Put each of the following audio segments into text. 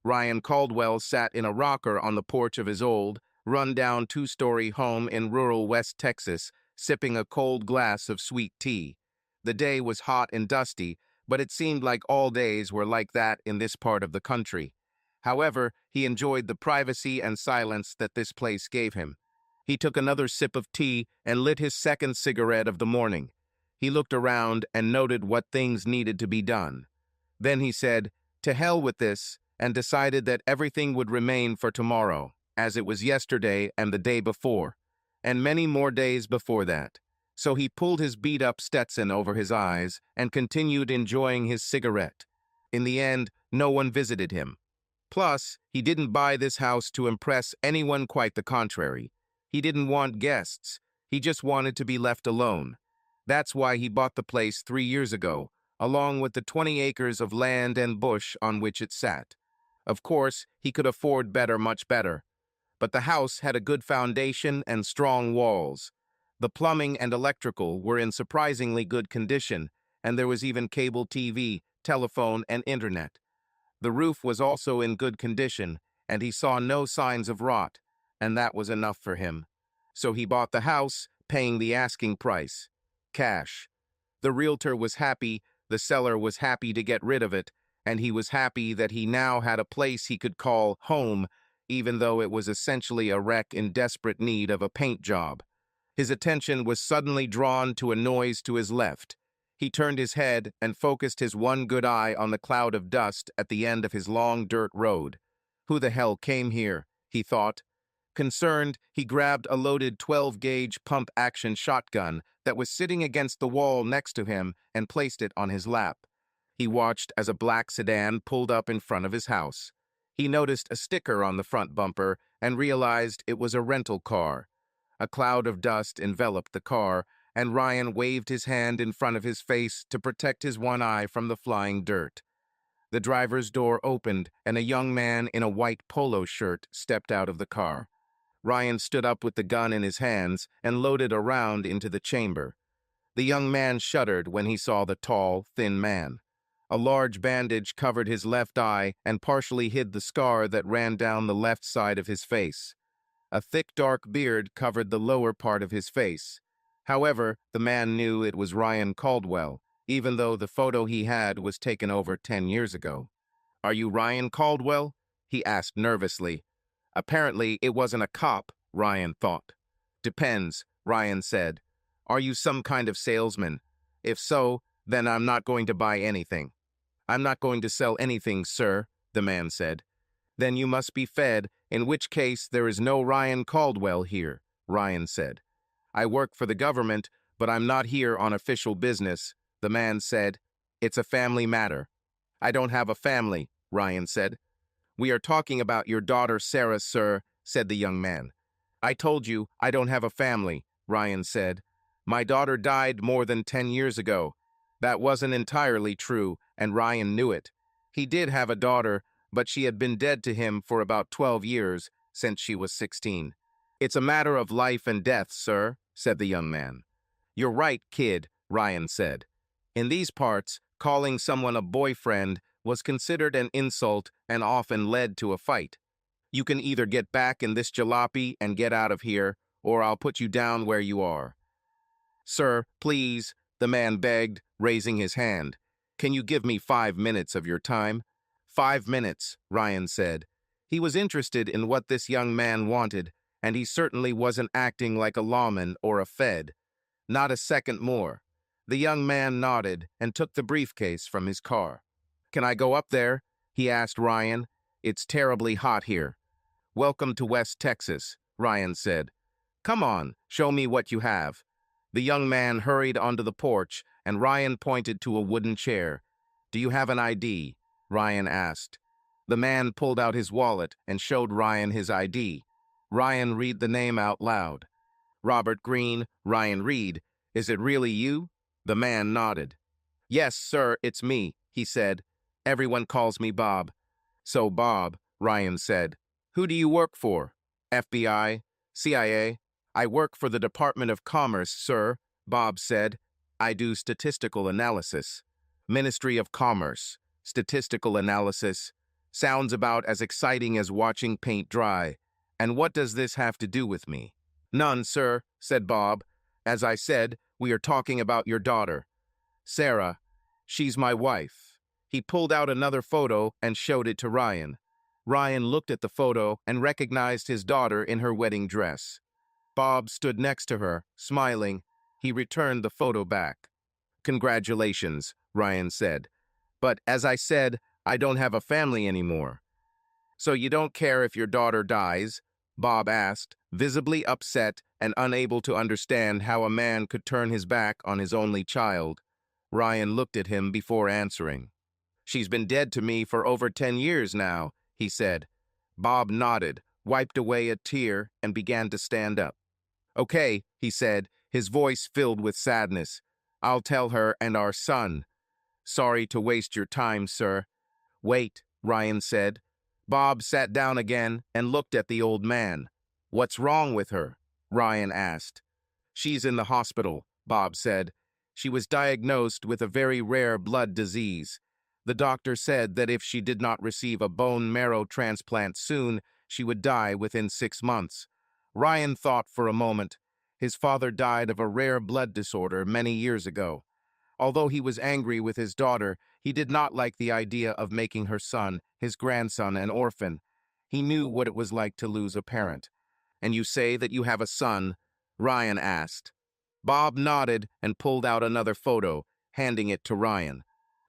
Ryan Caldwell sat in a rocker on the porch of his old, run-down two-story home in rural West Texas, sipping a cold glass of sweet tea. The day was hot and dusty, but it seemed like all days were like that in this part of the country. However, he enjoyed the privacy and silence that this place gave him. He took another sip of tea and lit his second cigarette of the morning. He looked around and noted what things needed to be done. Then he said, "To hell with this," and decided that everything would remain for tomorrow, as it was yesterday and the day before, and many more days before that. So he pulled his beat-up Stetson over his eyes and continued enjoying his cigarette. In the end, no one visited him. Plus, he didn't buy this house to impress anyone, quite the contrary. He didn't want guests. He just wanted to be left alone. That's why he bought the place 3 years ago, along with the 20 acres of land and bush on which it sat. Of course, he could afford better, much better. But the house had a good foundation and strong walls. The plumbing and electrical were in surprisingly good condition, and there was even cable TV, telephone, and internet. The roof was also in good condition, and he saw no signs of rot, and that was enough for him. So he bought the house, paying the asking price. Cash. The realtor was happy, the seller was happy to get rid of it, and he was happy that he now had a place he could call home, even though it was essentially a wreck in desperate need of a paint job. His attention was suddenly drawn to a noise to his left. He turned his head and focused his one good eye on the cloud of dust at the end of his long dirt road. Who the hell came here, he thought. Concerned, he grabbed a loaded 12-gauge pump-action shotgun that was sitting against the wall next to him and placed it on his lap. He watched as a black sedan pulled up in front of his house. He noticed a sticker on the front bumper and realized it was a rental car. A cloud of dust enveloped the car, and Ryan waved his hand in front of his face to protect his one eye from the flying dirt. The driver's door opened, and a young man in a white polo shirt stepped out of the car. Ryan stood up with the gun in his hands and loaded a round into the chamber. The young man shuddered when he saw the tall, thin man. A large bandage covered his left eye and partially hid the scar that ran down the left side of his face. A thick, dark beard covered the lower part of his face. However, the man knew it was Ryan Caldwell, even though the photo he had was taken over 10 years ago. "Are you Ryan Caldwell?" he asked nervously. Apparently, it wasn't a cop, Ryan thought. "Depends," Ryan said. "Are you some kind of salesman? If so, then I'm not going to buy anything." "I'm not going to sell anything, sir," the man said. "Then you must be fed, in which case there is no Ryan Caldwell here," Ryan said. "I work for the government, but I'm not here on official business," the man said. "It's a family matter." "I don't have a family," Ryan said. "We are talking about your daughter Sarah, sir," said the young man. "I told you I don't have a family," Ryan said. "My daughter died more than 10 years ago." That wasn't entirely true, and Ryan knew it. He did have a daughter, but she had been dead to him for about 12 years, since she was 16. "It's a matter of life and death, sir," said the young man. "You're right, kid," Ryan said. In these parts, calling someone a boyfriend was considered an insult and often led to a fight. "You can either get back in this jalopy and get out of here, or I'll put you down where you are." "Sir, please," the man begged, raising his hand. "Can you give me 5 minutes of your time?" 5 minutes, Ryan said. He was interested in what this young man wanted, and he certainly wasn't acting like a lawman or a fed. Not a second more. The young man nodded and took the briefcase from his car. "Can I go up there?" he asked Ryan. "It's terribly hot here." "Welcome to West Texas," Ryan said. "Come on, show me what you have." The young man hurried onto the porch, and Ryan pointed to a wooden chair. "Do you have an ID?" Ryan asked. The man pulled out his wallet and showed Ryan his ID. Ryan read the name out loud. "Robert Green, Ryan Reed. Is it really you?" The man nodded. "Yes, sir, it's me," he said. "Everyone calls me Bob." "So, Bob," Ryan said, "who do you work for? FBI? CIA? "I work for the Department of Commerce, sir," Bob said. "I do statistical analysis." "Ministry of Commerce. Statistical analysis. Sounds about as exciting as watching paint dry. And what does this have to do with me? None, sir, said Bob. As I said, we are talking about your daughter. Sarah, she's my wife. He pulled out another photo and showed it to Ryan. Ryan looked at the photo and recognized his daughter in her wedding dress. Bob stood next to her, smiling. He returned the photo back. Congratulations, Ryan said. But as I said, I don't have a family anymore. So you don't care if your daughter dies? Bob asked, visibly upset and unable to understand how a man could turn his back on his only child. Ryan looked at him before answering. She's been dead to me for over 10 years now, he said. Bob nodded, wiped away a tear, and began to stand up. Okay, he said, his voice filled with sadness. I'll tell her and our son. Sorry to waste your time, sir. Wait, Ryan said. Bob sat down again and looked at the old man. What's wrong with her? Ryan asked. She's in the hospital, Bob said. She was diagnosed with a very rare blood disease. The doctor said that if she did not receive a bone marrow transplant soon, she would die within 6 months. Ryan thought for a moment. His father died of a rare blood disorder many years ago. Although he was angry with his daughter, he did not like the idea of making her son, his grandson, an orphan. He knew what it was like to lose a parent. And you say that you have a son? Ryan asked. Bob nodded and pulled out another photo, handing it to Ryan.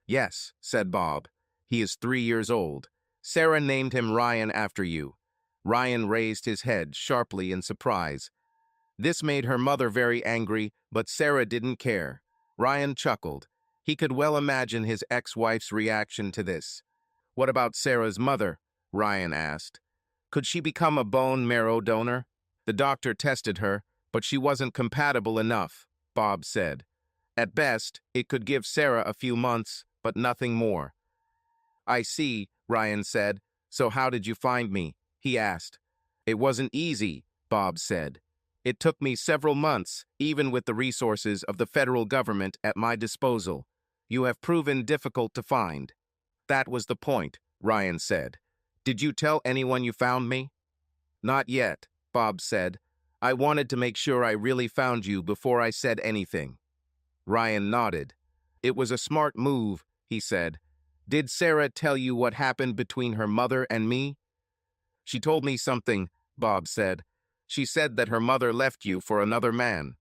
Yes, said Bob. He is 3 years old. Sarah named him Ryan after you. Ryan raised his head sharply in surprise. This made her mother very angry, but Sarah didn't care. Ryan chuckled. He could well imagine his ex-wife's reaction to this. What about Sarah's mother? Ryan asked. Could she become a bone marrow donor? The doctor tested her, but she wasn't compatible enough, Bob said. At best, it could give Sarah a few months, but nothing more. I see, Ryan said. So how did you find me? He asked. It wasn't easy, Bob said. It took me several months, even with the resources of the federal government at my disposal. You have proven difficult to find. That was the point, Ryan said. Did you tell anyone you found me? Not yet, Bob said. I wanted to make sure I really found you before I said anything. Ryan nodded. It was a smart move, he said. Did Sarah tell you what happened between her mother and me? She told me something, Bob said. She said that her mother left you for another man.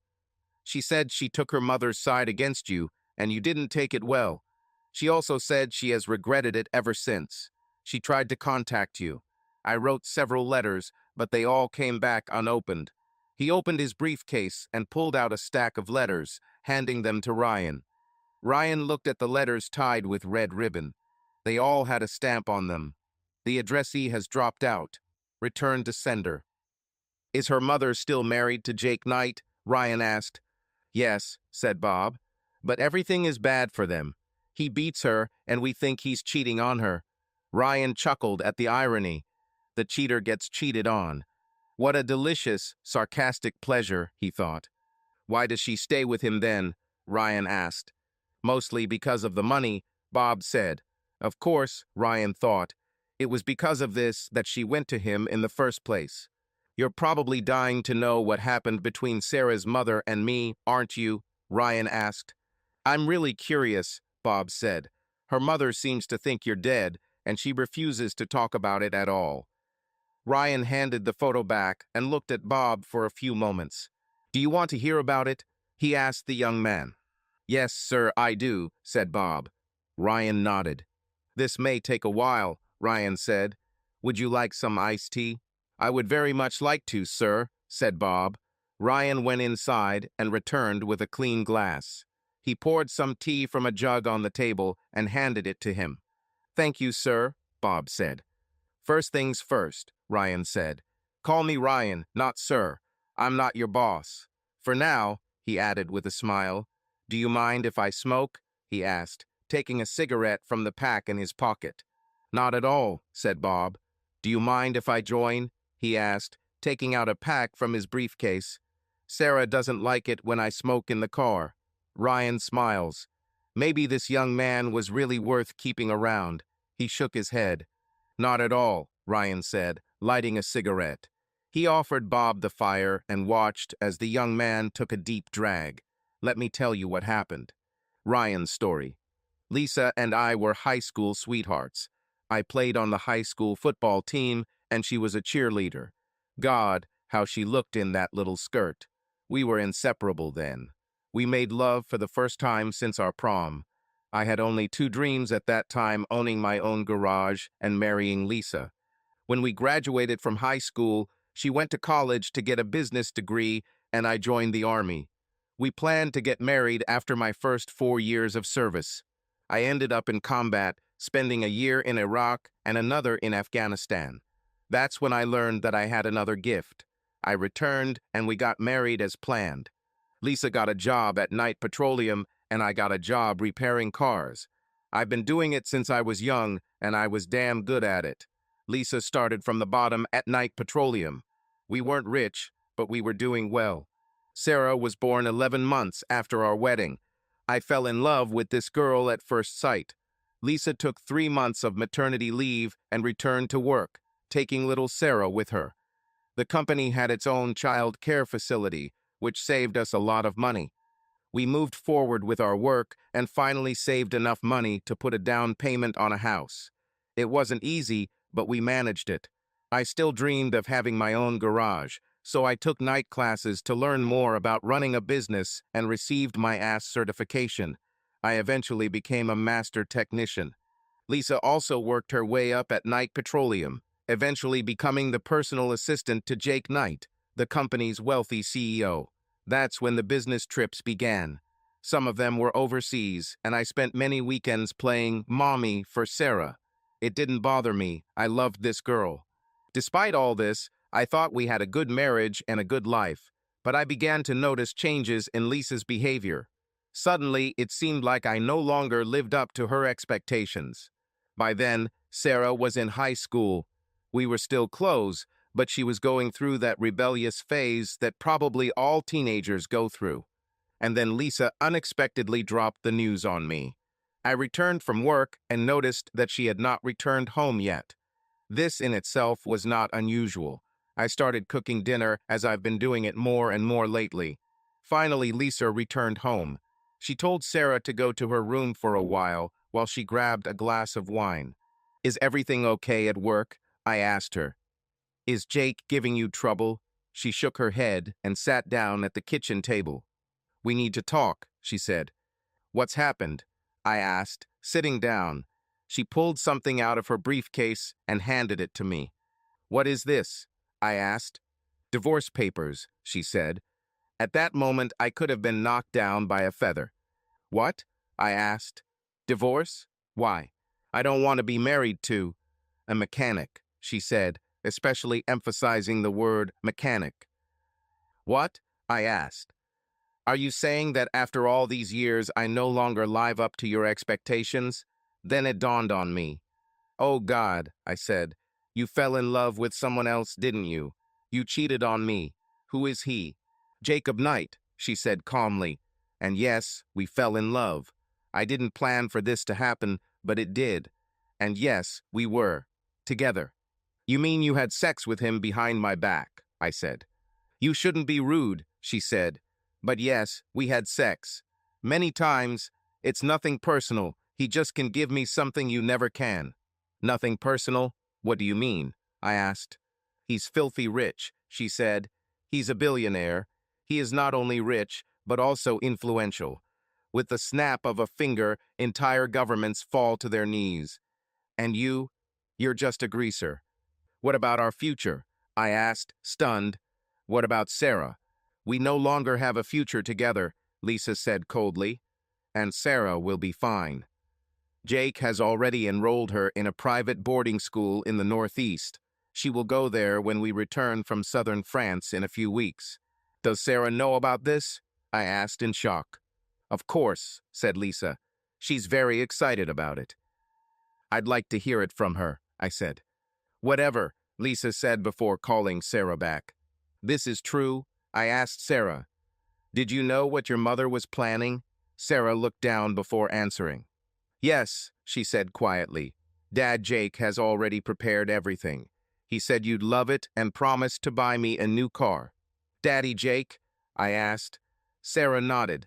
She said she took her mother's side against you, and you didn't take it well. She also said she has regretted it ever since. She tried to contact you. I wrote several letters, but they all came back unopened. He opened his briefcase and pulled out a stack of letters, handing them to Ryan. Ryan looked at the letters tied with red ribbon. They all had a stamp on them. The addressee has dropped out. Return to sender. Is her mother still married to Jake Knight? Ryan asked. Yes, said Bob. But everything is bad for them. He beats her, and we think he's cheating on her. Ryan chuckled at the irony. The cheater gets cheated on. What a delicious, sarcastic pleasure, he thought. Why does she stay with him then? Ryan asked. Mostly because of the money, Bob said. Of course, Ryan thought. It was because of this that she went to him in the first place. You're probably dying to know what happened between Sarah's mother and me, aren't you? Ryan asked. I'm really curious, Bob said. Her mother seems to think you're dead, and she refuses to talk about it at all. Ryan handed the photo back and looked at Bob for a few moments. Do you want to hear about it? He asked the young man. Yes, sir, I do, said Bob. Ryan nodded. This may take a while, Ryan said. Would you like some iced tea? I would very much like to, sir, said Bob. Ryan went inside and returned with a clean glass. He poured some tea from a jug on the table and handed it to him. Thank you, sir, Bob said. First things first, Ryan said. Call me Ryan, not sir. I'm not your boss. For now, he added with a smile. Do you mind if I smoke? He asked, taking a cigarette from the pack in his pocket. Not at all, said Bob. Do you mind if I join? He asked, taking out a pack from his briefcase. Sarah doesn't like it when I smoke in the car. Ryan smiles. Maybe this young man was really worth keeping around. He shook his head. Not at all, Ryan said, lighting a cigarette. He offered Bob the fire and watched as the young man took a deep drag. Let me tell you what happened. Ryan's story. Lisa and I were high school sweethearts. I played on the high school football team, and she was a cheerleader. God, how she looked in that little skirt. We were inseparable then. We made love for the first time since our prom. I had only two dreams at that time: owning my own garage and marrying Lisa. When we graduated from high school, she went to college to get a business degree, and I joined the Army. We planned to get married after my first 4 years of service. I ended up in combat, spending a year in Iraq and another in Afghanistan. That's when I learned that I had another gift. I returned, and we got married as planned. Lisa got a job at Night Petroleum, and I got a job repairing cars. I've been doing it since I was young, and I was damn good at it. Lisa started from the bottom at Night Petroleum. We weren't rich, but we were doing well. Sarah was born 11 months after our wedding. I fell in love with this girl at first sight. Lisa took 3 months of maternity leave and returned to work, taking little Sarah with her. The company had its own child care facility, which saved us a lot of money. We moved forward with our work and finally saved enough money to put a down payment on a house. It wasn't easy, but we managed it. I still dreamed of having my own garage, so I took night classes to learn more about running a business and received my ASS certification. I eventually became a master technician. Lisa also worked her way up at Night Petroleum, eventually becoming the personal assistant to Jake Knight, the company's wealthy CEO. That's when the business trips began. Some of them were overseas, and I spent many weekends playing mommy for Sarah. It didn't bother me. I loved this girl. Despite all this, I thought we had a good marriage and a good life, but I began to notice changes in Lisa's behavior. Suddenly, it seemed like I no longer lived up to her expectations. By then, Sarah was in high school. We were still close, but she was going through that rebellious phase that probably all teenagers go through. And then Lisa unexpectedly dropped the news on me. I returned from work and noticed that she had not returned home yet. This in itself was not unusual. I started cooking dinner, as I've been doing it more and more lately. Finally, Lisa returned home. She told Sarah to go to her room for a while she grabbed a glass of wine. "Is everything okay at work?" I asked her. "Is Jake giving you trouble?" She shook her head and sat down at the kitchen table. "We need to talk," she said. "What's happened?" I asked, sitting down. She pulled something out of her briefcase and handed it to me. "What is this?" I asked. "Divorce papers," she said. At that moment, I could have been knocked down by a feather. "What?" I asked. "Divorce? Why? I don't want to be married to a mechanic," she said, especially emphasizing the word mechanic. "What?" I asked. "Are you saying that after all these years I no longer live up to your expectations?" Then it dawned on me. "Oh God," I said, "you fell in love with someone else, didn't you? You cheated on me. Who is he?" "Jacob Knight," she said calmly. "And yes, we fell in love. I didn't plan for this to happen, but it did. And yes, we were together." "You mean you had sex with him behind my back?" I said. "You shouldn't be rude," she said. "But yes, we had sex. Many times. It's nothing personal. He just can give me something you never can." "Nothing personal? What do you mean?" I asked. "He's filthy rich," she said. "He's a billionaire. He is not only rich, but also influential. With the snap of a finger, entire governments fall to their knees. And you're just a greaser." "What about our future?" I asked, stunned. "What about Sarah?" "We no longer have a future together," Lisa said coldly. "And Sarah will be fine. Jake has already enrolled her in a private boarding school in the Northeast. She will go there when we return from southern France in a few weeks." "Does Sarah know about this?" I asked in shock. "Of course," said Lisa. "She's very excited about it." "I'd like to hear it from her," I said. "Whatever," Lisa said before calling Sarah back. "This is true?" I asked Sarah. "Did you know what your mother was planning?" Sarah looked down before answering. "Yes," she said quietly. Dad Jake has already prepared everything. He said you'd love it and promised to buy me a new car. Daddy Jake? I asked. Sarah nodded.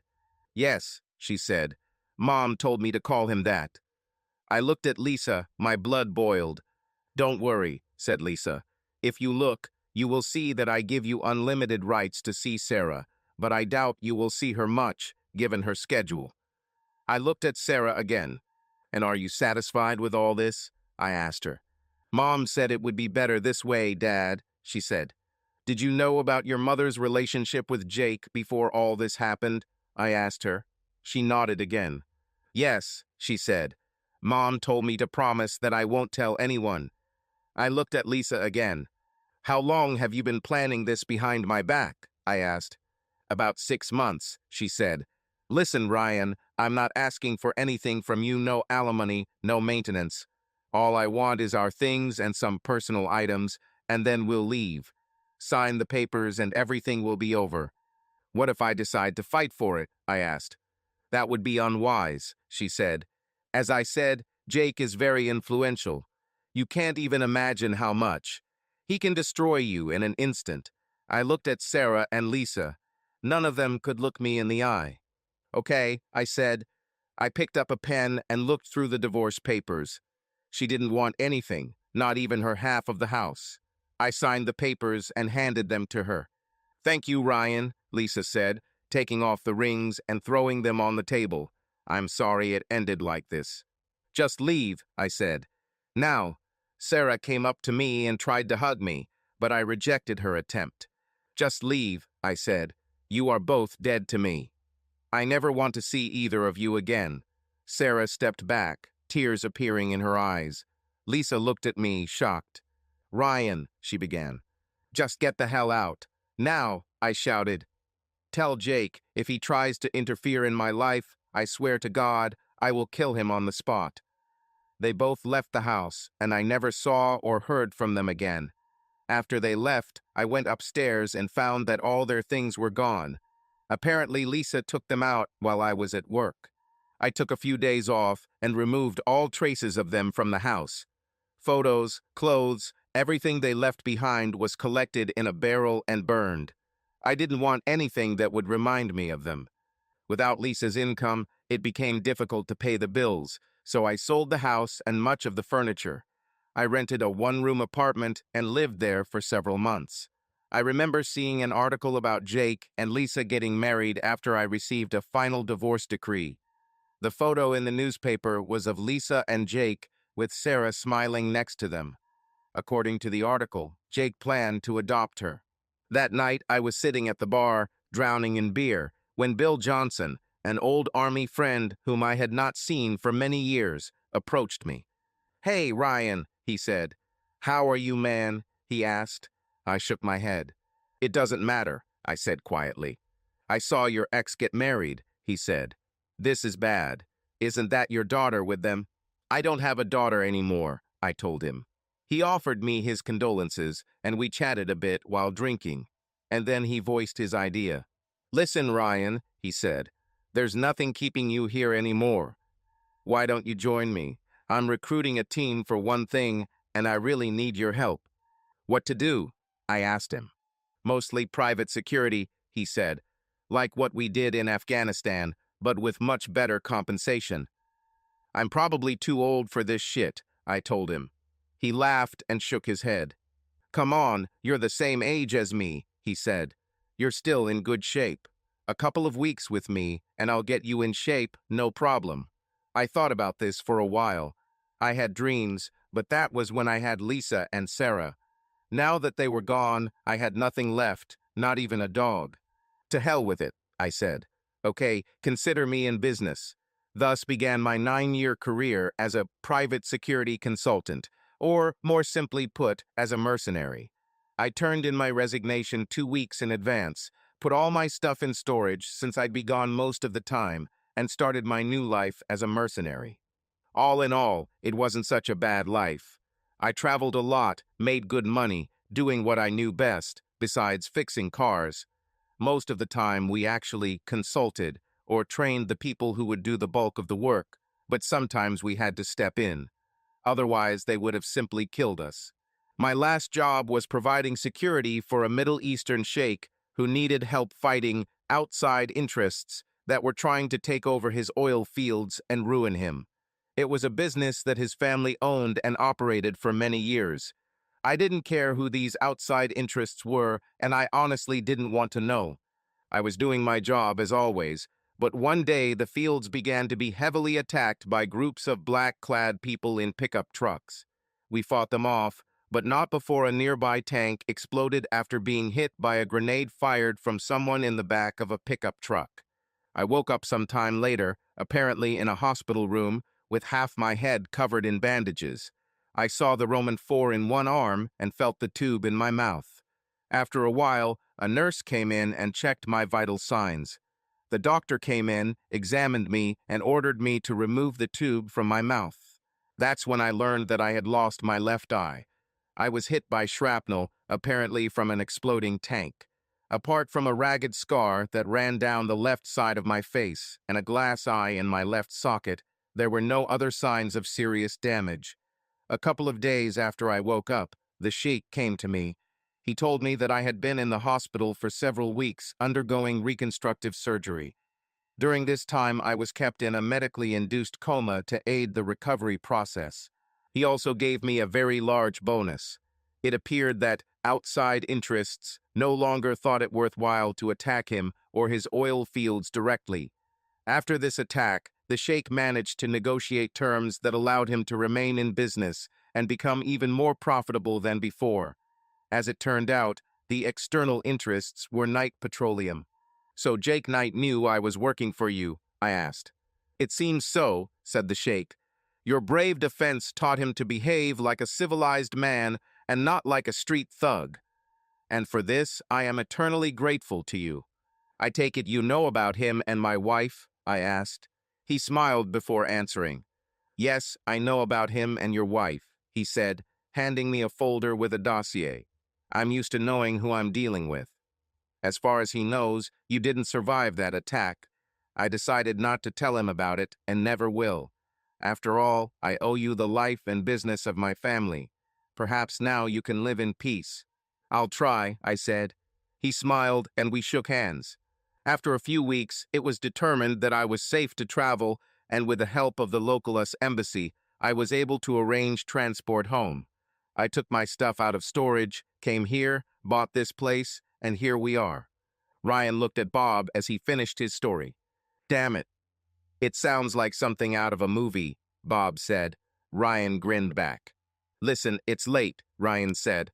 Yes, she said. Mom told me to call him that. I looked at Lisa, my blood boiled. Don't worry, said Lisa. If you look, you will see that I give you unlimited rights to see Sarah, but I doubt you will see her much, given her schedule. I looked at Sarah again. And are you satisfied with all this? I asked her. Mom said it would be better this way, Dad, she said. Did you know about your mother's relationship with Jake before all this happened? I asked her. She nodded again. Yes, she said. Mom told me to promise that I won't tell anyone. I looked at Lisa again. How long have you been planning this behind my back? I asked. About 6 months, she said. Listen, Ryan, I'm not asking for anything from you, no alimony, no maintenance. All I want is our things and some personal items, and then we'll leave. Sign the papers and everything will be over. What if I decide to fight for it? I asked. That would be unwise, she said. As I said, Jake is very influential. You can't even imagine how much. He can destroy you in an instant. I looked at Sarah and Lisa. None of them could look me in the eye. Okay, I said. I picked up a pen and looked through the divorce papers. She didn't want anything, not even her half of the house. I signed the papers and handed them to her. Thank you, Ryan, Lisa said, taking off the rings and throwing them on the table. I'm sorry it ended like this. Just leave, I said. Now, Sarah came up to me and tried to hug me, but I rejected her attempt. Just leave, I said. You are both dead to me. I never want to see either of you again. Sarah stepped back, tears appearing in her eyes. Lisa looked at me, shocked. Ryan, she began. Just get the hell out. Now, I shouted. Tell Jake, if he tries to interfere in my life, I swear to God, I will kill him on the spot. They both left the house, and I never saw or heard from them again. After they left, I went upstairs and found that all their things were gone. Apparently, Lisa took them out while I was at work. I took a few days off and removed all traces of them from the house. Photos, clothes, everything they left behind was collected in a barrel and burned. I didn't want anything that would remind me of them. Without Lisa's income, it became difficult to pay the bills, so I sold the house and much of the furniture. I rented a one-room apartment and lived there for several months. I remember seeing an article about Jake and Lisa getting married after I received a final divorce decree. The photo in the newspaper was of Lisa and Jake, with Sarah smiling next to them. According to the article, Jake planned to adopt her. That night, I was sitting at the bar, drowning in beer, when Bill Johnson, an old Army friend whom I had not seen for many years, approached me. Hey, Ryan, he said. How are you, man? He asked. I shook my head. It doesn't matter, I said quietly. I saw your ex get married, he said. This is bad. Isn't that your daughter with them? I don't have a daughter anymore, I told him. He offered me his condolences, and we chatted a bit while drinking. And then he voiced his idea. Listen, Ryan, he said. There's nothing keeping you here anymore. Why don't you join me? I'm recruiting a team for one thing, and I really need your help. What to do? I asked him. Mostly private security, he said. Like what we did in Afghanistan, but with much better compensation. I'm probably too old for this shit, I told him. He laughed and shook his head. Come on, you're the same age as me, he said. You're still in good shape. A couple of weeks with me, and I'll get you in shape, no problem. I thought about this for a while. I had dreams, but that was when I had Lisa and Sarah. Now that they were gone, I had nothing left, not even a dog. To hell with it, I said. Okay, consider me in business. Thus began my 9-year career as a private security consultant, or more simply put, as a mercenary. I turned in my resignation 2 weeks in advance, put all my stuff in storage since I'd be gone most of the time, and started my new life as a mercenary. All in all, it wasn't such a bad life. I traveled a lot, made good money, doing what I knew best, besides fixing cars. Most of the time, we actually consulted or trained the people who would do the bulk of the work, but sometimes we had to step in. Otherwise, they would have simply killed us. My last job was providing security for a Middle Eastern sheikh who needed help fighting outside interests that were trying to take over his oil fields and ruin him. It was a business that his family owned and operated for many years. I didn't care who these outside interests were, and I honestly didn't want to know. I was doing my job as always, but one day the fields began to be heavily attacked by groups of black-clad people in pickup trucks. We fought them off, but not before a nearby tank exploded after being hit by a grenade fired from someone in the back of a pickup truck. I woke up some time later, apparently in a hospital room, with half my head covered in bandages. I saw the Roman 4 in one arm and felt the tube in my mouth. After a while, a nurse came in and checked my vital signs. The doctor came in, examined me, and ordered me to remove the tube from my mouth. That's when I learned that I had lost my left eye. I was hit by shrapnel, apparently from an exploding tank. Apart from a ragged scar that ran down the left side of my face and a glass eye in my left socket, there were no other signs of serious damage. A couple of days after I woke up, the sheikh came to me. He told me that I had been in the hospital for several weeks undergoing reconstructive surgery. During this time, I was kept in a medically induced coma to aid the recovery process. He also gave me a very large bonus. It appeared that outside interests no longer thought it worthwhile to attack him or his oil fields directly. After this attack, the sheikh managed to negotiate terms that allowed him to remain in business and become even more profitable than before. As it turned out, the external interests were Knight Petroleum. "So Jake Knight knew I was working for you?" I asked. "It seems so," said the sheikh. "Your brave defense taught him to behave like a civilized man and not like a street thug. And for this, I am eternally grateful to you. I take it you know about him and my wife?" I asked. He smiled before answering. "Yes, I know about him and your wife," he said, handing me a folder with a dossier. "I'm used to knowing who I'm dealing with. As far as he knows, you didn't survive that attack. I decided not to tell him about it and never will. After all, I owe you the life and business of my family. Perhaps now you can live in peace." "I'll try," I said. He smiled and we shook hands. After a few weeks, it was determined that I was safe to travel, and with the help of the local US embassy, I was able to arrange transport home. I took my stuff out of storage, came here, bought this place, and here we are. Ryan looked at Bob as he finished his story. "Damn it. It sounds like something out of a movie," Bob said. Ryan grinned back. "Listen, it's late," Ryan said.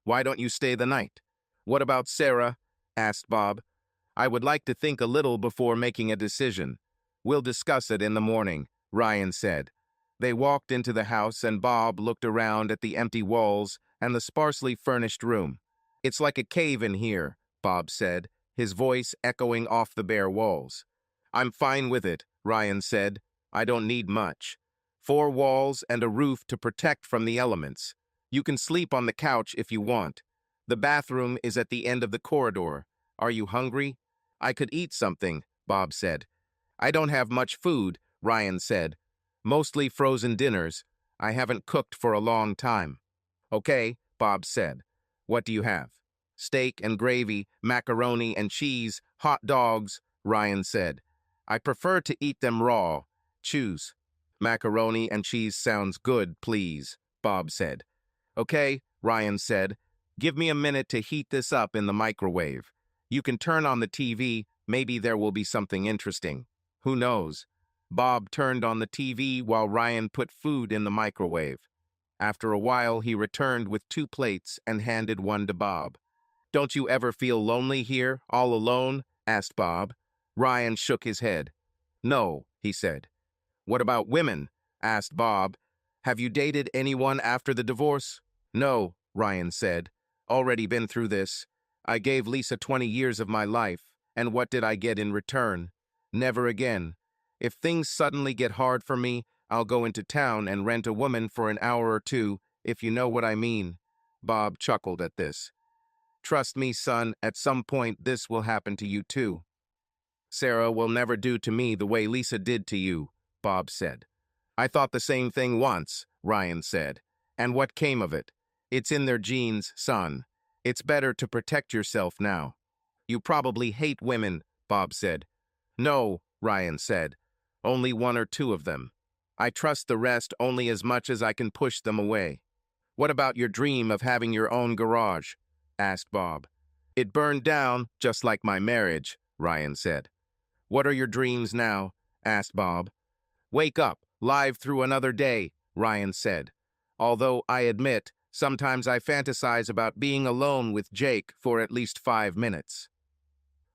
"Why don't you stay the night?" "What about Sarah?" asked Bob. "I would like to think a little before making a decision. We'll discuss it in the morning," Ryan said. They walked into the house and Bob looked around at the empty walls and the sparsely furnished room. "It's like a cave in here," Bob said, his voice echoing off the bare walls. "I'm fine with it," Ryan said. "I don't need much. 4 walls and a roof to protect from the elements. You can sleep on the couch if you want. The bathroom is at the end of the corridor. Are you hungry?" "I could eat something," Bob said. "I don't have much food," Ryan said. "Mostly frozen dinners. I haven't cooked for a long time." "Okay," Bob said. "What do you have?" "Steak and gravy, macaroni and cheese, hot dogs," Ryan said. "I prefer to eat them raw. Choose." "Macaroni and cheese sounds good, please," Bob said. "Okay," Ryan said. "Give me a minute to heat this up in the microwave. You can turn on the TV, maybe there will be something interesting. Who knows?" Bob turned on the TV while Ryan put food in the microwave. After a while, he returned with 2 plates and handed one to Bob. "Don't you ever feel lonely here, all alone?" asked Bob. Ryan shook his head. "No," he said. "What about women?" asked Bob. "Have you dated anyone after the divorce?" "No," Ryan said. "Already been through this. I gave Lisa 20 years of my life, and what did I get in return? Never again. If things suddenly get hard for me, I'll go into town and rent a woman for an hour or two, if you know what I mean." Bob chuckled at this. "Trust me, son, at some point this will happen to you too." "Sarah will never do to me the way Lisa did to you," Bob said. I thought the same thing once, Ryan said. And what came of it? It's in their genes, son. It's better to protect yourself now. You probably hate women, Bob said. No, Ryan said. Only one or two of them. I trust the rest only as much as I can push them away. What about your dream of having your own garage? Asked Bob. It burned down, just like my marriage, Ryan said. What are your dreams now? Asked Bob. Wake up, live through another day, Ryan said. Although I admit, sometimes I fantasize about being alone with Jake for at least 5 minutes.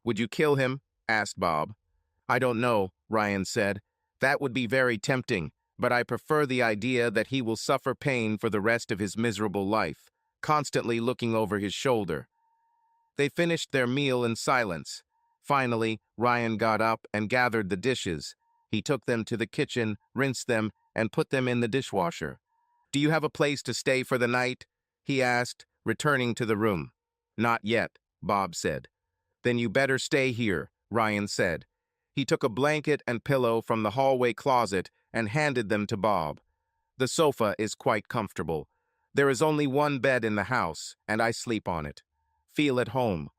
Would you kill him? Asked Bob. I don't know, Ryan said. That would be very tempting, but I prefer the idea that he will suffer pain for the rest of his miserable life, constantly looking over his shoulder. They finished their meal in silence. Finally, Ryan got up and gathered the dishes. He took them to the kitchen, rinsed them, and put them in the dishwasher. Do you have a place to stay for the night? He asked, returning to the room. Not yet, Bob said. Then you better stay here, Ryan said. He took a blanket and pillow from the hallway closet and handed them to Bob. The sofa is quite comfortable. There is only one bed in the house, and I sleep on it. Feel at home.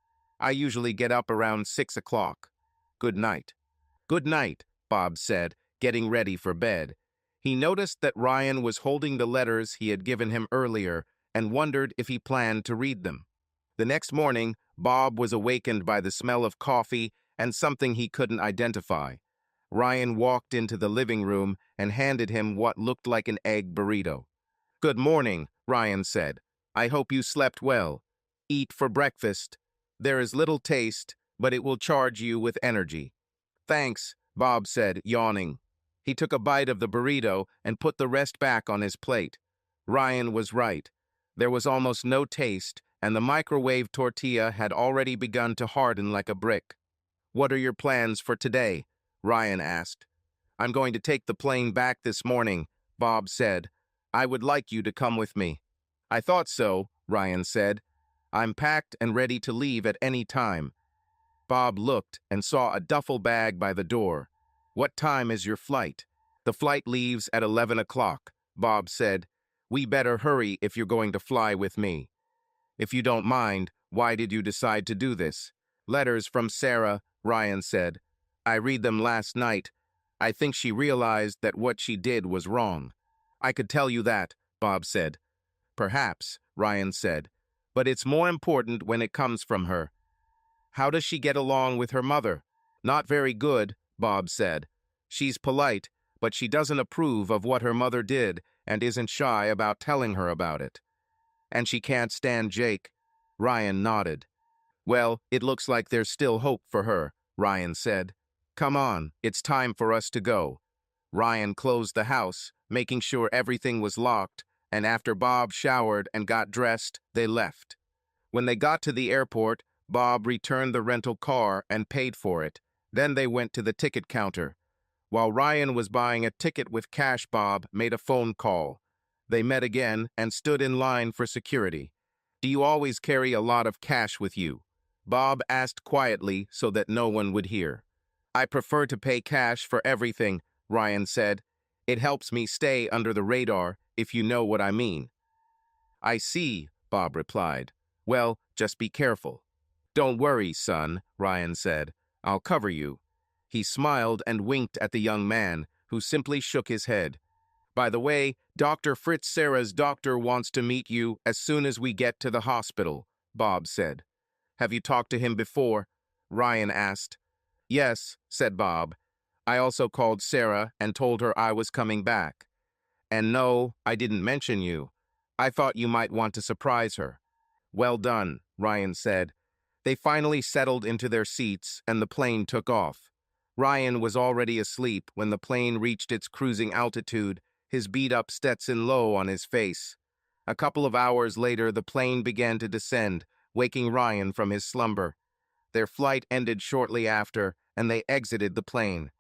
I usually get up around 6 o'clock. Good night. Good night, Bob said, getting ready for bed. He noticed that Ryan was holding the letters he had given him earlier and wondered if he planned to read them. The next morning, Bob was awakened by the smell of coffee and something he couldn't identify. Ryan walked into the living room and handed him what looked like an egg burrito. Good morning, Ryan said. I hope you slept well. Eat for breakfast. There is little taste, but it will charge you with energy. Thanks, Bob said, yawning. He took a bite of the burrito and put the rest back on his plate. Ryan was right. There was almost no taste, and the microwave tortilla had already begun to harden like a brick. What are your plans for today? Ryan asked. I'm going to take the plane back this morning, Bob said. I would like you to come with me. I thought so, Ryan said. I'm packed and ready to leave at any time. Bob looked and saw a duffel bag by the door. What time is your flight? The flight leaves at 11 o'clock, Bob said. We better hurry if you're going to fly with me. If you don't mind, why did you decide to do this? Letters from Sarah, Ryan said. I read them last night. I think she realized that what she did was wrong. I could tell you that, Bob said. Perhaps, Ryan said. But it's more important when it comes from her. How does she get along with her mother? Not very good, Bob said. She's polite, but she doesn't approve of what her mother did and isn't shy about telling her about it. And she can't stand Jake. Ryan nodded. Well, it looks like there's still hope for her, Ryan said. Come on, it's time for us to go. Ryan closed the house, making sure everything was locked, and after Bob showered and got dressed, they left. When they got to the airport, Bob returned the rental car and paid for it. Then they went to the ticket counter. While Ryan was buying a ticket with cash, Bob made a phone call. They met again and stood in line for security. Do you always carry a lot of cash with you? Bob asked quietly so that no one would hear. I prefer to pay cash for everything, Ryan said. It helps me stay under the radar, if you know what I mean. I see, Bob replied. Well, just be careful. Don't worry, son, Ryan said. I'll cover you. He smiled and winked at the young man, who simply shook his head. By the way, Dr. Fritz, Sarah's doctor, wants to meet you as soon as we get to the hospital, Bob said. Have you talked to him before? Ryan asked. Yes, said Bob. I also called Sarah and told her I was coming back. And no, I didn't mention you. I thought you might want to surprise her. Well done, Ryan said. They finally settled into their seats and the plane took off. Ryan was already asleep when the plane reached its cruising altitude, his beat-up Stetson low on his face. A couple of hours later, the plane began to descend, waking Ryan from his slumber. Their flight ended shortly after, and they exited the plane.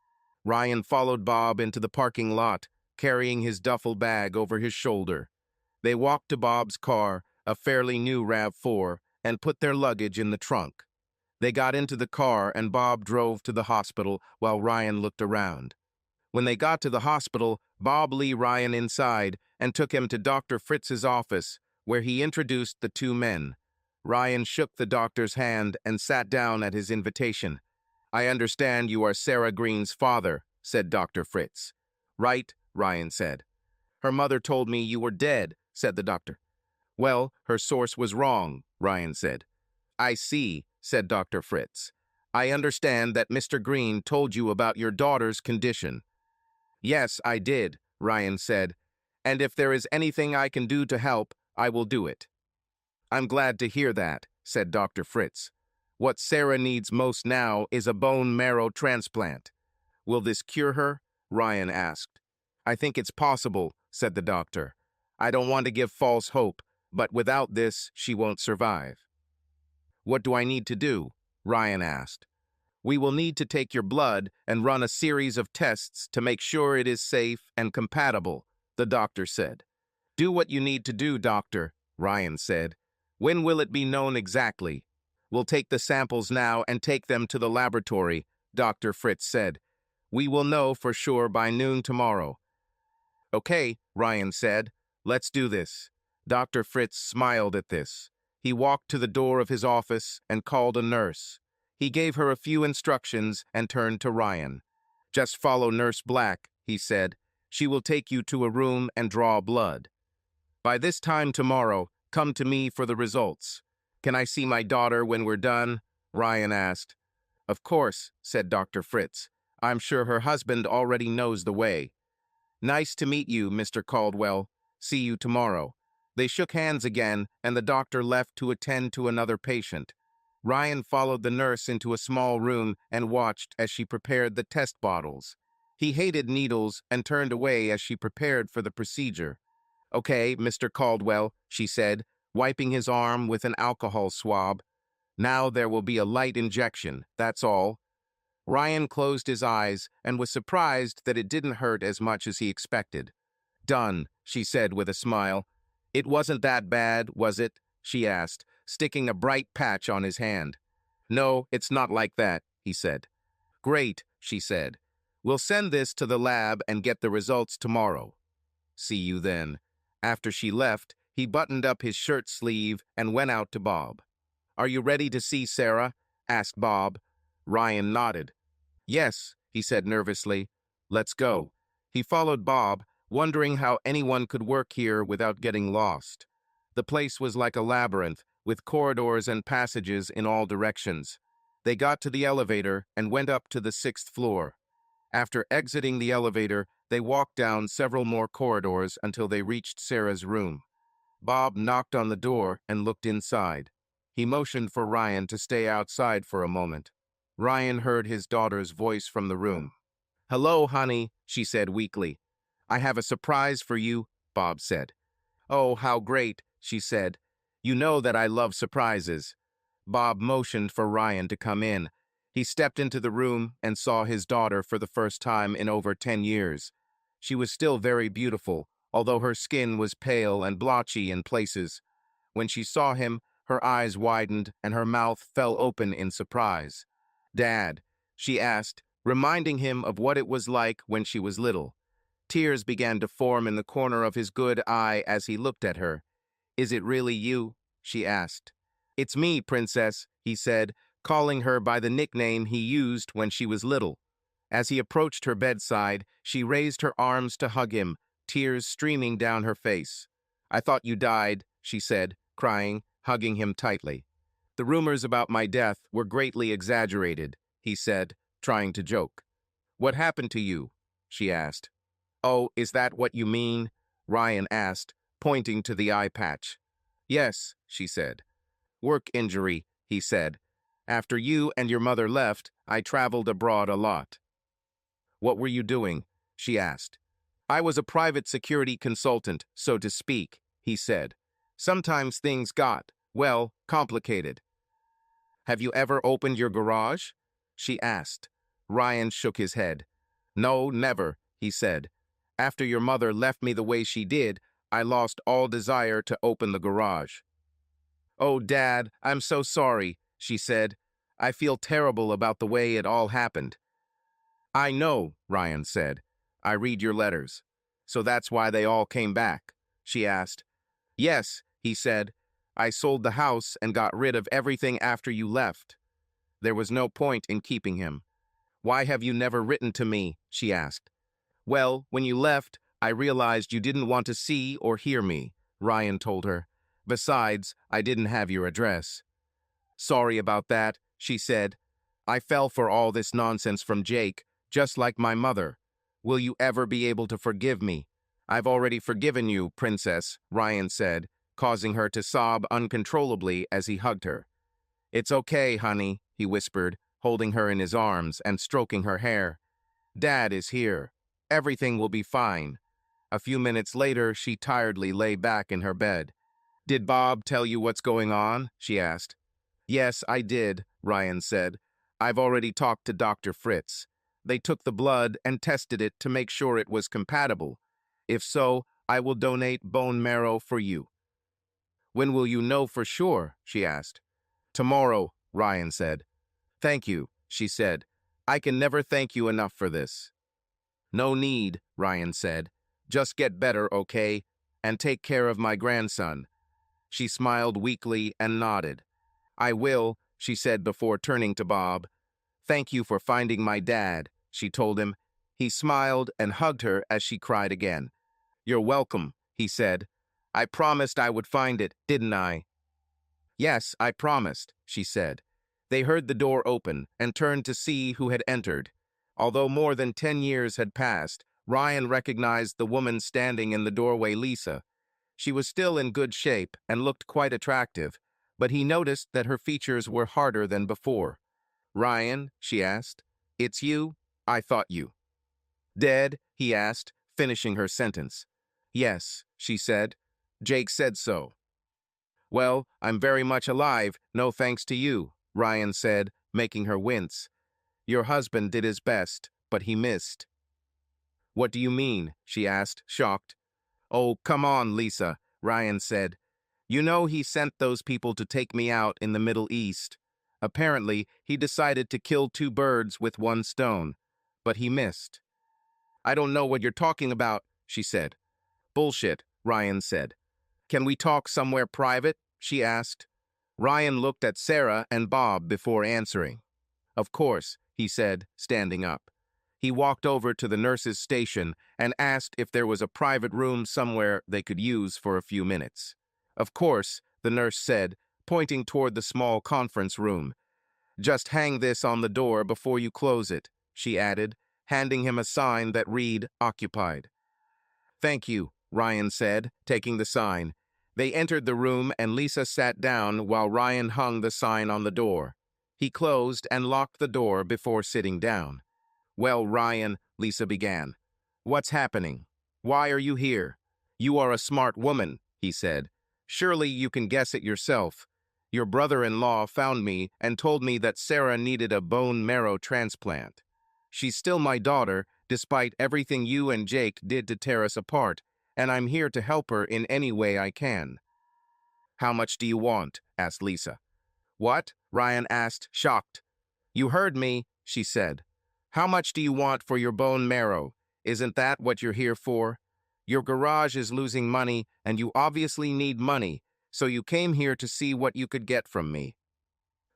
Ryan followed Bob into the parking lot, carrying his duffel bag over his shoulder. They walked to Bob's car, a fairly new RAV4, and put their luggage in the trunk. They got into the car and Bob drove to the hospital while Ryan looked around. When they got to the hospital, Bob Lee Ryan inside and took him to Dr. Fritz's office, where he introduced the two men. Ryan shook the doctor's hand and sat down at his invitation. "I understand you are Sarah Green's father," said Dr. Fritz. "Right," Ryan said. "Her mother told me you were dead," said the doctor. "Well, her source was wrong," Ryan said. "I see," said Dr. Fritz. "I understand that Mr. Green told you about your daughter's condition." "Yes, I did," Ryan said. "And if there is anything I can do to help, I will do it." "I'm glad to hear that," said Dr. Fritz. "What Sarah needs most now is a bone marrow transplant." "Will this cure her?" Ryan asked. "I think it's possible," said the doctor. "I don't want to give false hope, but without this, she won't survive." "What do I need to do?" Ryan asked. "We will need to take your blood and run a series of tests to make sure it is safe and compatible," the doctor said. "Do what you need to do, doctor," Ryan said. "When will it be known exactly?" "We'll take the samples now and take them to the laboratory," Dr. Fritz said. "We will know for sure by noon tomorrow." "Okay," Ryan said. "Let's do this." Dr. Fritz smiled at this. He walked to the door of his office and called a nurse. He gave her a few instructions and turned to Ryan. "Just follow Nurse Black," he said. "She will take you to a room and draw blood. By this time tomorrow, come to me for the results." "Can I see my daughter when we're done?" Ryan asked. "Of course," said Dr. Fritz. "I'm sure her husband already knows the way." "Nice to meet you, Mr. Caldwell. See you tomorrow." They shook hands again, and the doctor left to attend to another patient. Ryan followed the nurse into a small room and watched as she prepared the test bottles. He hated needles and turned away as she prepared for the procedure. "Okay, Mr. Caldwell," she said, wiping his arm with an alcohol swab. "Now there will be a light injection, that's all." Ryan closed his eyes and was surprised that it didn't hurt as much as he expected. "Done," she said with a smile. "It wasn't that bad, was it?" she asked, sticking a bright patch on his hand. "No, it's not like that," he said. "Great," she said. "We'll send this to the lab and get the results tomorrow." "See you then." After she left, he buttoned up his shirt sleeve and went out to Bob. "Are you ready to see Sarah?" asked Bob. Ryan nodded. "Yes," he said nervously. "Let's go." He followed Bob, wondering how anyone could work here without getting lost. The place was like a labyrinth, with corridors and passages in all directions. They got to the elevator and went up to the 6th floor. After exiting the elevator, they walked down several more corridors until they reached Sarah's room. Bob knocked on the door and looked inside. He motioned for Ryan to stay outside for a moment. Ryan heard his daughter's voice from the room. "Hello, honey," she said weakly. "I have a surprise for you," Bob said. "Oh, how great," she said. "You know that I love surprises." Bob motioned for Ryan to come in. He stepped into the room and saw his daughter for the first time in over 10 years. She was still very beautiful, although her skin was pale and blotchy in places. When she saw him, her eyes widened and her mouth fell open in surprise. "Dad," she asked, reminding him of what it was like when she was little. Tears began to form in the corner of his good eye as he looked at her. "Is it really you?" she asked. "It's me, Princess," he said, calling her by the nickname he used when she was little. As he approached her bedside, she raised her arms to hug him, tears streaming down her face. "I thought you died," she said, crying, hugging him tightly. "The rumors about my death were greatly exaggerated," he said, trying to joke. "What happened to you?" she asked. "Oh, is that what you mean?" Ryan asked, pointing to the eye patch. "Yes," she said. "Work injury," he said. "After you and your mother left, I traveled abroad a lot." "What were you doing?" she asked. "I was a private security consultant, so to speak," he said. "Sometimes things got, well, complicated." "Have you ever opened your garage?" she asked. Ryan shook his head. "No, never," he said. "After your mother left me the way she did, I lost all desire to open the garage." "Oh, Dad, I'm so sorry," she said. "I feel terrible about the way it all happened." "I know," Ryan said. I read your letters. So that's why they all came back, she asked. Yes, he said. I sold the house and got rid of everything after you left. There was no point in keeping him. Why have you never written to me? She asked. Well, when you left, I realized you didn't want to see or hear me, Ryan told her. Besides, I didn't have your address. Sorry about that, she said. I fell for all this nonsense from Jake, just like my mother. Will you ever be able to forgive me? I've already forgiven you, Princess, Ryan said, causing her to sob uncontrollably as he hugged her. It's okay, honey, he whispered, holding her in his arms and stroking her hair. Dad is here. Everything will be fine. A few minutes later, she tiredly lay back in her bed. Did Bob tell you what's going on? She asked. Yes, I did, Ryan said. I've already talked to Dr. Fritz. They took the blood and tested it to make sure it was compatible. If so, I will donate bone marrow for you. When will you know for sure? She asked. Tomorrow, Ryan said. Thank you, she said. I can never thank you enough for this. No need, Ryan said. Just get better, okay? And take care of my grandson. She smiled weakly and nodded. I will, she said before turning to Bob. Thank you for finding my dad, she told him. He smiled and hugged her as she cried again. You're welcome, he said. I promised I would find it, didn't I? Yes, I promised, she said. They heard the door open and turned to see who had entered. Although more than 10 years had passed, Ryan recognized the woman standing in the doorway, Lisa. She was still in good shape and looked quite attractive, but he noticed that her features were harder than before. Ryan, she asked, it's you? I thought you. Dead? He asked, finishing her sentence. Yes, she said. Jake said so. Well, I'm very much alive, no thanks to you, Ryan said, making her wince. Your husband did his best, but he missed. What do you mean? She asked, shocked. Oh, come on, Lisa, Ryan said. You know he sent those people to take me out in the Middle East. Apparently, he decided to kill 2 birds with 1 stone, but he missed. I don't know what you're talking about, she said. Bullshit, Ryan said. Can we talk somewhere private? She asked. Ryan looked at Sarah and Bob before answering. Of course, he said, standing up. He walked over to the nurse's station and asked if there was a private room somewhere they could use for a few minutes. Of course, the nurse said, pointing toward the small conference room. Just hang this on the door before you close it, she added, handing him a sign that read, occupied. Thank you, Ryan said, taking the sign. They entered the room and Lisa sat down while Ryan hung the sign on the door. He closed and locked the door before sitting down. Well, Ryan, Lisa began. What's happening? Why are you here? You are a smart woman, he said. Surely you can guess it yourself. Your brother-in-law found me and told me that Sarah needed a bone marrow transplant. She's still my daughter, despite everything you and Jake did to tear us apart, and I'm here to help her in any way I can. How much do you want? Asked Lisa. What? Ryan asked, shocked. You heard me, she said. How much do you want for your bone marrow? Isn't that what you're here for? Your garage is losing money, and you obviously need money, so you came here to see what you could get from me.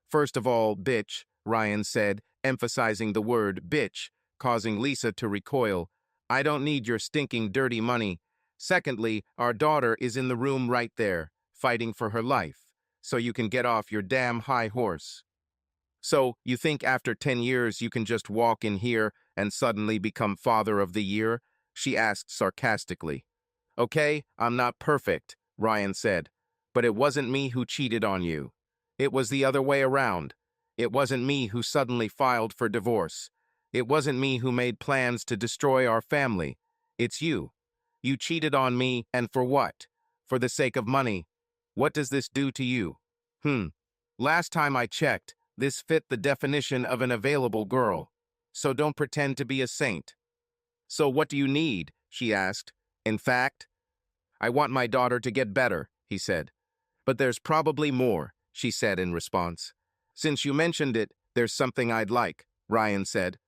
First of all, bitch, Ryan said, emphasizing the word bitch, causing Lisa to recoil. I don't need your stinking dirty money. Secondly, our daughter is in the room right there, fighting for her life, so you can get off your damn high horse. So, you think after 10 years you can just walk in here and suddenly become father of the year? She asked sarcastically. Okay, I'm not perfect, Ryan said, but it wasn't me who cheated on you. It was the other way around. It wasn't me who suddenly filed for divorce. It wasn't me who made plans to destroy our family. It's you. You cheated on me, and for what? For the sake of money. What does this do to you? Last time I checked, this fit the definition of an available girl. So don't pretend to be a saint. So what do you need? She asked. In fact, I want my daughter to get better, he said. But there's probably more, she said in response. Since you mentioned it, there's something I'd like, Ryan said.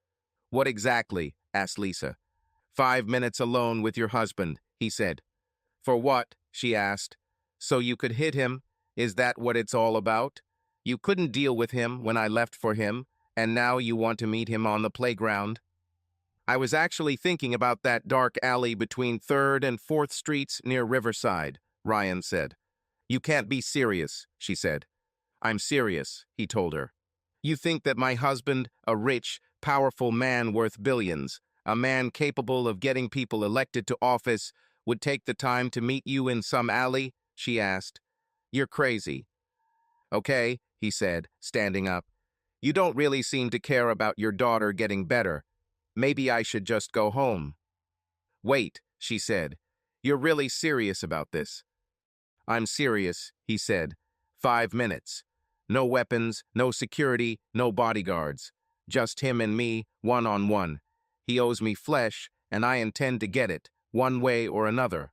What exactly? Asked Lisa. 5 minutes alone with your husband, he said. For what? She asked. So you could hit him? Is that what it's all about? You couldn't deal with him when I left for him, and now you want to meet him on the playground? I was actually thinking about that dark alley between 3rd and 4th Streets near Riverside, Ryan said. You can't be serious, she said. I'm serious, he told her. You think that my husband, a rich, powerful man worth billions, a man capable of getting people elected to office, would take the time to meet you in some alley? She asked. You're crazy. Okay, he said, standing up. You don't really seem to care about your daughter getting better. Maybe I should just go home. Wait, she said. You're really serious about this? I'm serious, he said. 5 minutes. No weapons, no security, no bodyguards. Just him and me, one-on-one. He owes me flesh, and I intend to get it, one way or another.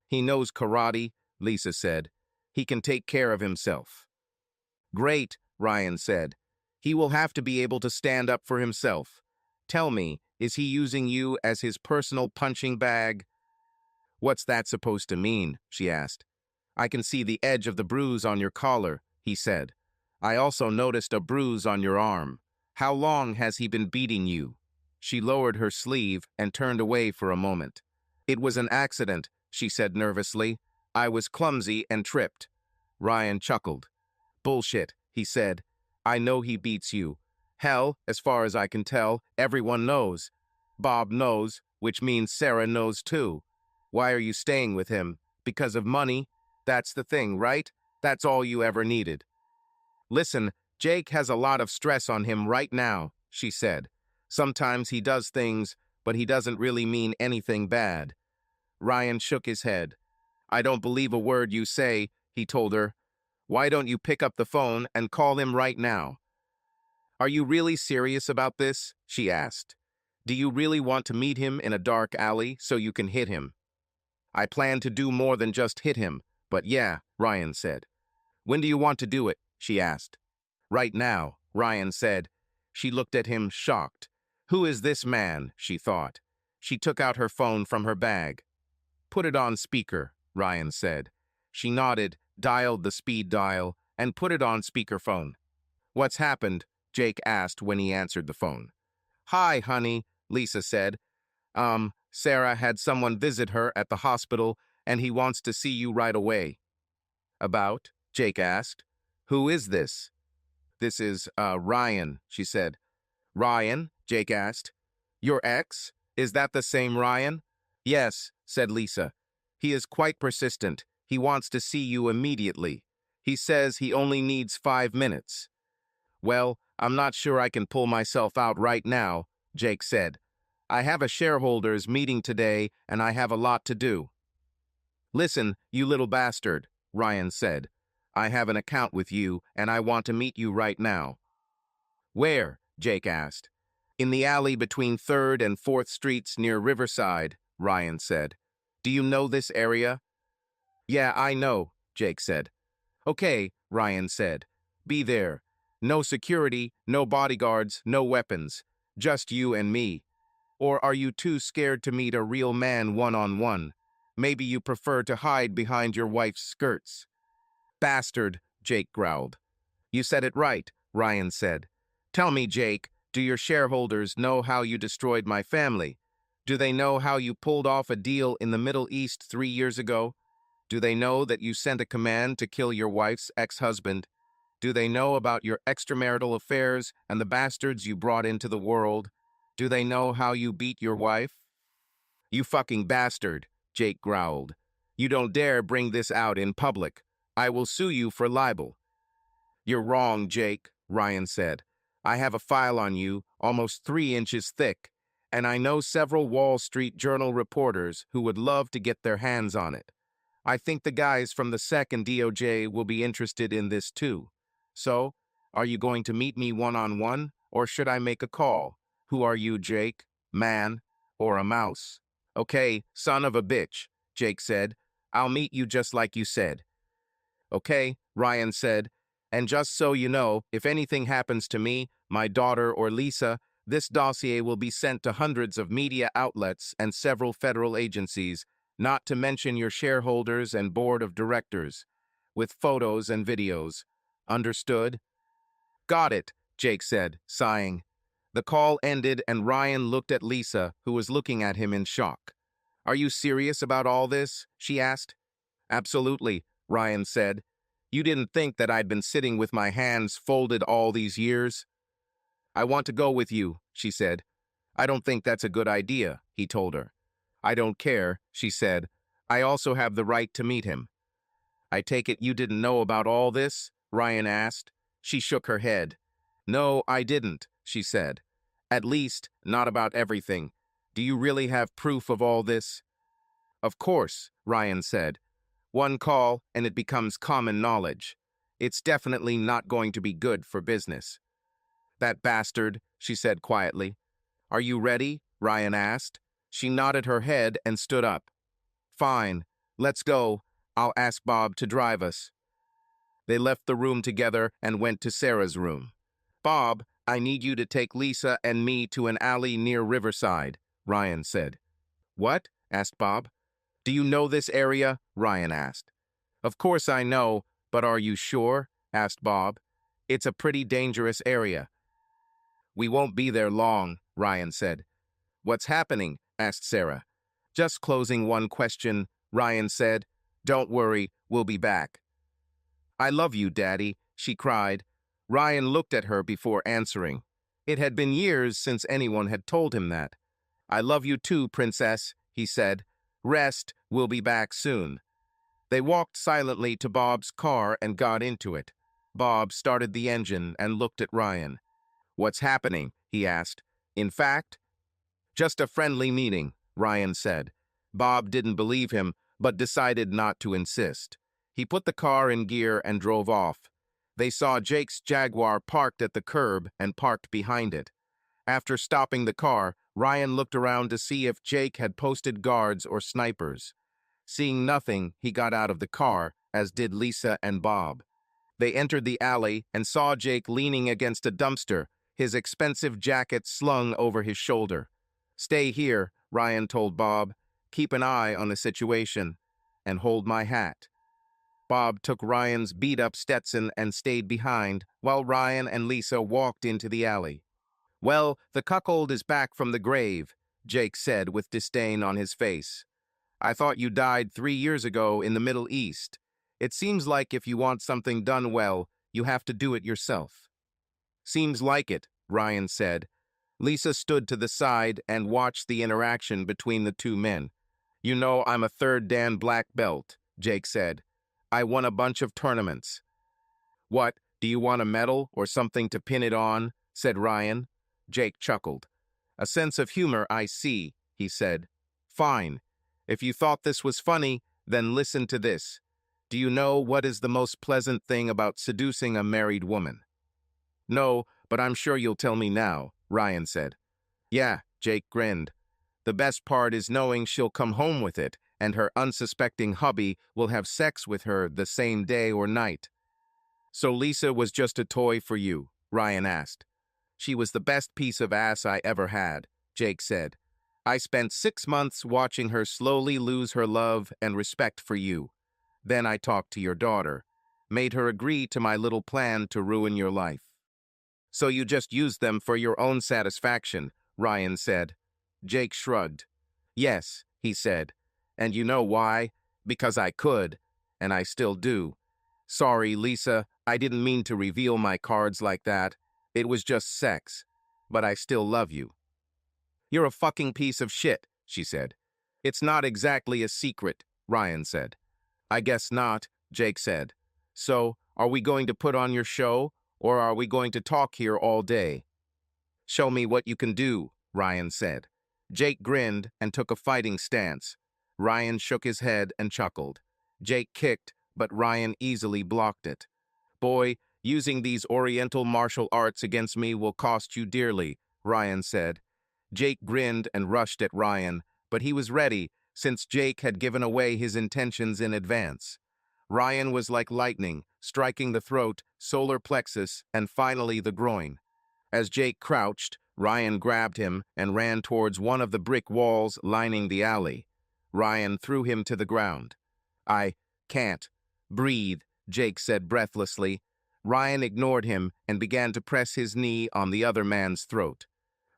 He knows karate, Lisa said. He can take care of himself. Great, Ryan said. He will have to be able to stand up for himself. Tell me, is he using you as his personal punching bag? What's that supposed to mean? She asked. I can see the edge of the bruise on your collar, he said. I also noticed a bruise on your arm. How long has he been beating you? She lowered her sleeve and turned away for a moment. It was an accident, she said nervously. I was clumsy and tripped. Ryan chuckled. Bullshit, he said. I know he beats you. Hell, as far as I can tell, everyone knows. Bob knows, which means Sarah knows too. Why are you staying with him? Because of money? That's the thing, right? That's all you ever needed. Listen, Jake has a lot of stress on him right now, she said. Sometimes he does things, but he doesn't really mean anything bad. Ryan shook his head. I don't believe a word you say, he told her. Why don't you pick up the phone and call him right now? Are you really serious about this? She asked. Do you really want to meet him in a dark alley so you can hit him? I plan to do more than just hit him, but yeah, Ryan said. When do you want to do it? She asked. Right now, Ryan said. She looked at him shocked. Who is this man? She thought. She took out her phone from her bag. Put it on speaker, Ryan said. She nodded, dialed the speed dial, and put it on speakerphone. What's happened? Jake asked when he answered the phone. Hi, honey, Lisa said. Sarah had someone visit her at the hospital, and he wants to see you right away. About? Jake asked. Who is this? This is, Ryan, she said. Ryan? Jake asked. Your ex? Is that the same Ryan? Yes, said Lisa. He is quite persistent. He wants to see you immediately. He says he only needs 5 minutes. Well, I'm not sure I can pull myself out right now, Jake said. I have a shareholders meeting today, and I have a lot to do. Listen, you little bastard, Ryan said. I have an account with you, and I want to meet you right now. Where? Jake asked. In the alley between 3rd and 4th Streets near Riverside, Ryan said. Do you know this area? Yeah, I know, Jake said. Okay, Ryan said. Be there. No security, no bodyguards, no weapons. Just you and me. Or are you too scared to meet a real man one-on-one? Maybe you prefer to hide behind your wife's skirts. Bastard, Jake growled. You said it right, Ryan said. Tell me, Jake, do your shareholders know how you destroyed my family? Do they know how you pulled off a deal in the Middle East 3 years ago? Do they know that you sent a command to kill your wife's ex-husband? Do they know about your extramarital affairs and the bastards you brought into the world? Do they know how you beat your wife? You fucking bastard, Jake growled. You don't dare bring this out in public. I will sue you for libel. You're wrong, Jake, Ryan said. I have a file on you, almost 3 inches thick, and I know several Wall Street Journal reporters who would love to get their hands on it. I think the guys from the SEC and DOJ will be interested in this too. So, are you going to meet me one-on-one, or should I make a call? Who are you, Jake? Man or a mouse? Okay, son of a bitch, Jake said. I'll meet you just like you said. Okay, Ryan said. And just so you know, if anything happens to me, my daughter or Lisa, This dossier will be sent to hundreds of media outlets and several federal agencies, not to mention your shareholders and board of directors, with photos and videos. Understood? Got it, Jake said, sighing. The call ended and Ryan looked at Lisa, who was looking at him in shock. Are you serious about all this? She asked. Absolutely, Ryan said. You didn't think that I'd been sitting with my hands folded all these years? I want to go with you, she said. I don't think that's a good idea, he told her. I don't care, she said. I also have the right to meet him. I take it you didn't know about all this? Ryan asked. She shook her head. No, I didn't, she said. At least, not about everything. Do you really have proof of all this? Of course, Ryan said. One call and it becomes common knowledge. It's definitely not going to be good for business. That bastard, she said quietly. Are you ready? Ryan asked. She nodded her head and stood up. Fine, let's go. I'll ask Bob to drive us. They left the room together and went to Sarah's room. Bob, I need you to take Lisa and me to an alley near Riverside, Ryan said. What? Asked Bob. Do you know this area? Ryan asked. Of course I know, but are you sure? Asked Bob. It's a pretty dangerous area. We won't be there long, Ryan said. What's happening? Asked Sarah. Just closing one question, Ryan said. Don't worry, we'll be back. I love you, Daddy, she cried. Ryan looked at her before answering. It had been years since anyone had told him that. I love you too, Princess, he said. Rest, we'll be back soon. They walked silently to Bob's car and got into it. Bob started the engine and looked at Ryan. What's happening? He asked. In fact, just a friendly meeting, Ryan said. Bob didn't believe him, but decided not to insist. He put the car in gear and drove off. They saw Jake's Jaguar parked at the curb and parked behind it. After stopping the car, Ryan looked around to see if Jake had posted guards or snipers. Seeing nothing, he got out of the car, as did Lisa and Bob. They entered the alley and saw Jake leaning against a dumpster, his expensive jacket slung over his shoulder. Stay here, Ryan told Bob. Keep an eye on the situation, and hold my hat. Bob took Ryan's beat-up Stetson and stayed behind, while Ryan and Lisa walked into the alley. Well, the cuckold is back from the grave, Jake said with disdain on his face. I thought you died 3 years ago in the Middle East. It seems like if you want something done well, you have to do it yourself. Seems like it, Ryan said. Lisa stood to the side and watched the interaction between the two men. You know I'm a 3rd Dan black belt, Jake said. I won a bunch of tournaments. What, do you want a medal or something to pin it on? Said Ryan. Jake chuckled. A sense of humor, I see, he said. Fine. If you thought this was funny, then listen to this. Do you know what is the most pleasant thing about seducing a married woman? No, but I'm sure you'll tell me now, Ryan said. Yeah, Jake grinned. The best part is knowing she'll come home with it, and her unsuspecting hubby will have sex with her the same day or night. So Lisa was just a toy for you, Ryan asked. She was the best piece of ass I ever had, Jake said. I spent 6 months watching her slowly lose her love and respect for you. Then I talked to your daughter, made her agree to my little plan to ruin your life. So you just used them for your own satisfaction, Ryan said. Jake shrugged. Yes, he said. And you know why? Because I could, and I still do. Sorry, Lisa, I didn't mean to reveal my cards like that. It was just sex. But I still love you. You're a fucking piece of shit, she said. It's not exactly a secret, Ryan said. I guess not, Jake said. So, are we going to put on your show, or are we going to talk here all day? Show me what you can do, Ryan said. Jake grinned and took a fighting stance. Ryan shook his head and chuckled. Jake kicked, but Ryan easily blocked it. Boy, using these Oriental martial arts against me will cost you dearly, Ryan said. Jake grinned and rushed at Ryan, but he was ready, since Jake had given away his intentions in advance. Ryan was like lightning, striking the throat, solar plexus, and finally the groin. As Jake crouched, Ryan grabbed him and ran towards one of the brick walls lining the alley. Ryan threw him to the ground. I can't breathe, Jake said breathlessly. Ryan ignored him and began to press his knee on the other man's throat.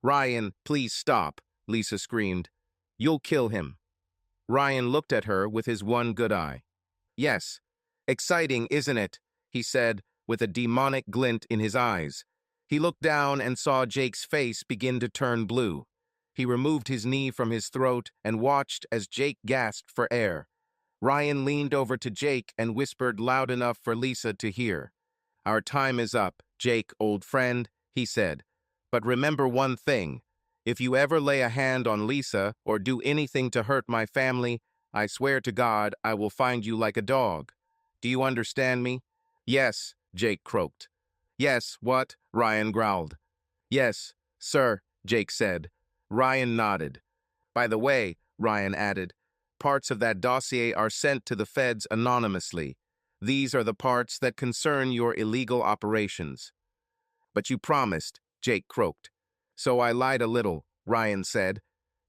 Ryan, please stop, Lisa screamed. You'll kill him. Ryan looked at her with his one good eye. Yes. Exciting, isn't it? He said, with a demonic glint in his eyes. He looked down and saw Jake's face begin to turn blue. He removed his knee from his throat and watched as Jake gasped for air. Ryan leaned over to Jake and whispered loud enough for Lisa to hear. Our time is up, Jake, old friend, he said. But remember one thing. If you ever lay a hand on Lisa or do anything to hurt my family, I swear to God I will find you like a dog. Do you understand me? Yes, Jake croaked. Yes, what? Ryan growled. Yes, sir, Jake said. Ryan nodded. By the way, Ryan added, parts of that dossier are sent to the feds anonymously. These are the parts that concern your illegal operations. But you promised, Jake croaked. So I lied a little, Ryan said.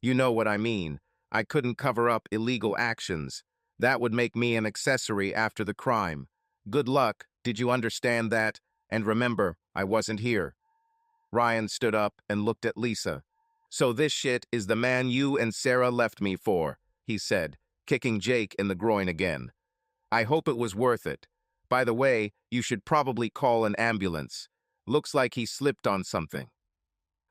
You know what I mean. I couldn't cover up illegal actions. That would make me an accessory after the crime. Good luck, did you understand that? And remember, I wasn't here. Ryan stood up and looked at Lisa. So this shit is the man you and Sarah left me for, he said, kicking Jake in the groin again. I hope it was worth it. By the way, you should probably call an ambulance. Looks like he slipped on something.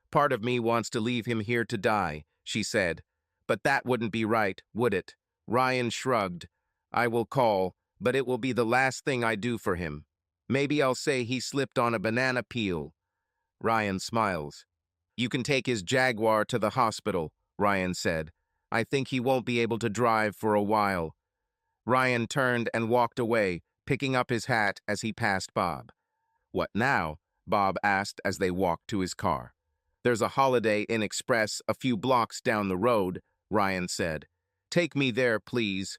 Part of me wants to leave him here to die, she said. But that wouldn't be right, would it? Ryan shrugged. I will call, but it will be the last thing I do for him. Maybe I'll say he slipped on a banana peel. Ryan smiles. You can take his Jaguar to the hospital, Ryan said. I think he won't be able to drive for a while. Ryan turned and walked away, picking up his hat as he passed Bob. What now? Bob asked as they walked to his car. There's a Holiday Inn Express a few blocks down the road, Ryan said. Take me there, please.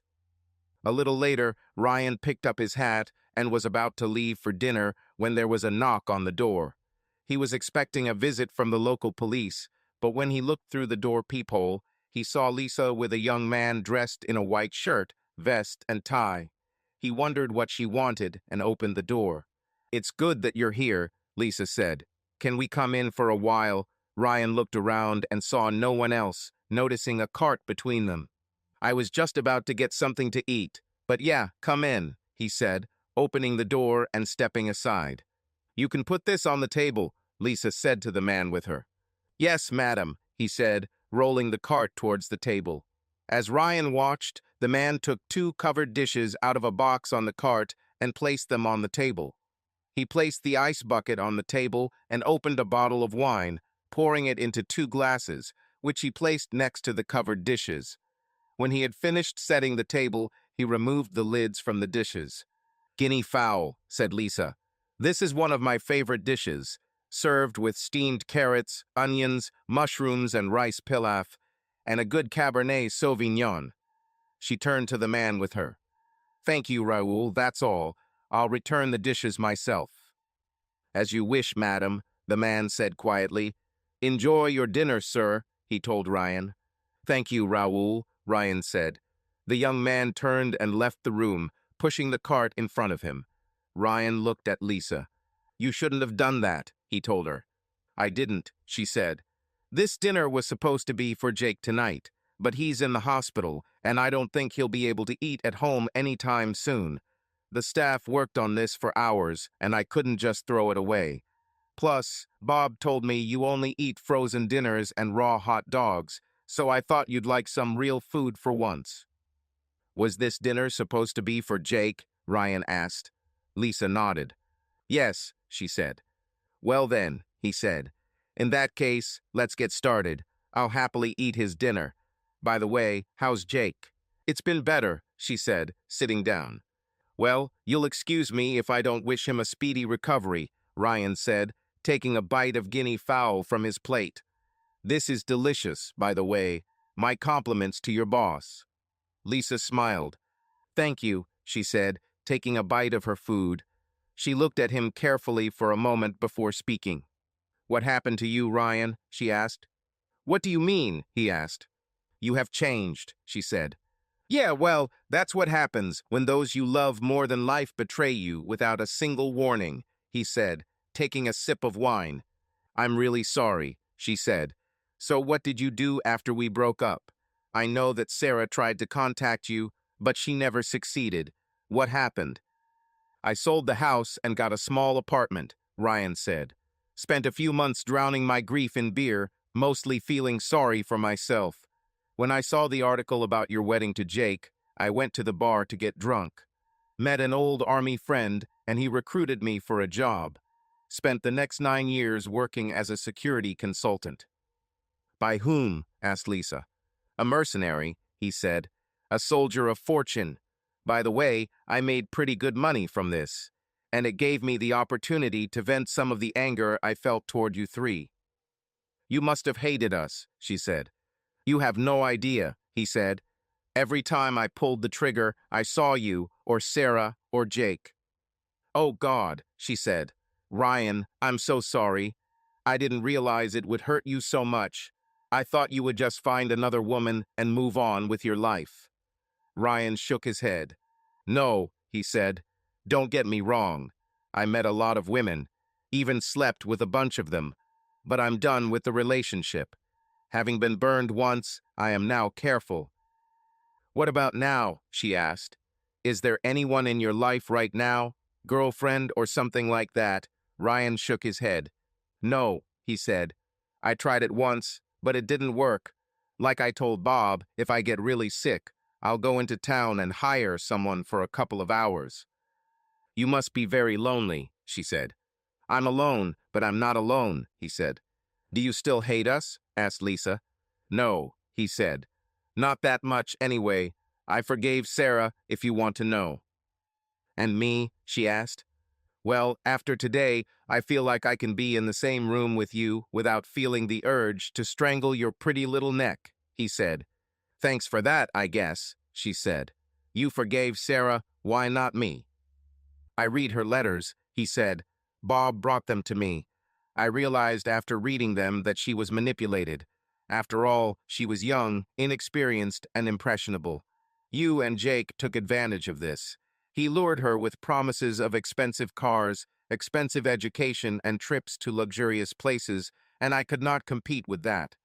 A little later, Ryan picked up his hat and was about to leave for dinner when there was a knock on the door. He was expecting a visit from the local police, but when he looked through the door peephole, he saw Lisa with a young man dressed in a white shirt, vest, and tie. He wondered what she wanted and opened the door. It's good that you're here, Lisa said. Can we come in for a while? Ryan looked around and saw no one else, noticing a cart between them. I was just about to get something to eat, but yeah, come in, he said, opening the door and stepping aside. You can put this on the table, Lisa said to the man with her. Yes, madam, he said, rolling the cart towards the table. As Ryan watched, the man took 2 covered dishes out of a box on the cart and placed them on the table. He placed the ice bucket on the table and opened a bottle of wine, pouring it into 2 glasses, which he placed next to the covered dishes. When he had finished setting the table, he removed the lids from the dishes. Guinea fowl, said Lisa. This is one of my favorite dishes, served with steamed carrots, onions, mushrooms, and rice pilaf, and a good Cabernet Sauvignon. She turned to the man with her. Thank you, Raoul, that's all. I'll return the dishes myself. As you wish, madam, the man said quietly. Enjoy your dinner, sir, he told Ryan. Thank you, Raoul, Ryan said. The young man turned and left the room, pushing the cart in front of him. Ryan looked at Lisa. You shouldn't have done that, he told her. I didn't, she said. This dinner was supposed to be for Jake tonight, but he's in the hospital, and I don't think he'll be able to eat at home anytime soon. The staff worked on this for hours, and I couldn't just throw it away. Plus, Bob told me you only eat frozen dinners and raw hot dogs, so I thought you'd like some real food for once. Was this dinner supposed to be for Jake? Ryan asked. Lisa nodded. Yes, she said. Well then, he said. In that case, let's get started. I'll happily eat his dinner. By the way, how's Jake? It's been better, she said, sitting down. Well, you'll excuse me if I don't wish him a speedy recovery, Ryan said, taking a bite of guinea fowl from his plate. This is delicious, by the way. My compliments to your boss. Lisa smiled. Thank you, she said, taking a bite of her food. She looked at him carefully for a moment before speaking. What happened to you, Ryan? She asked. What do you mean? He asked. You have changed, she said. Yeah, well, that's what happens when those you love more than life betray you without a single warning, he said, taking a sip of wine. I'm really sorry, she said. So what did you do after we broke up? I know that Sarah tried to contact you, but she never succeeded. What happened? I sold the house and got a small apartment, Ryan said. Spent a few months drowning my grief in beer, mostly feeling sorry for myself. When I saw the article about your wedding to Jake, I went to the bar to get drunk. Met an old army friend, and he recruited me for a job. Spent the next 9 years working as a security consultant. By whom? Asked Lisa. A mercenary, he said. A soldier of fortune. By the way, I made pretty good money from this, and it gave me the opportunity to vent some of the anger I felt toward you three. You must have hated us, she said. You have no idea, he said. Every time I pulled the trigger, I saw you, or Sarah, or Jake. Oh God, she said. Ryan, I'm so sorry. I didn't realize it would hurt you so much. I thought you would just find another woman and move on with your life. Ryan shook his head. No, he said. Don't get me wrong. I met a lot of women, even slept with a bunch of them, but I'm done with the relationship. Having been burned once, I am now careful. What about now? She asked. Is there anyone in your life right now? Girlfriend or something like that? Ryan shook his head. No, he said. I tried it once, but it didn't work. Like I told Bob, if I get really sick, I'll go into town and hire someone for a couple of hours. You must be very lonely, she said. I'm alone, but I'm not alone, he said. Do you still hate us? Asked Lisa. No, he said. Not that much anyway. I forgave Sarah, if you want to know. And me? She asked. Well, after today, I feel like I can be in the same room with you without feeling the urge to strangle your pretty little neck, he said. Thanks for that, I guess, she said. You forgave Sarah, why not me? I read her letters, he said. Bob brought them to me. I realized after reading them that she was manipulated. After all, she was young, inexperienced, and impressionable. You and Jake took advantage of this. He lured her with promises of expensive cars, expensive education, and trips to luxurious places, and I could not compete with that.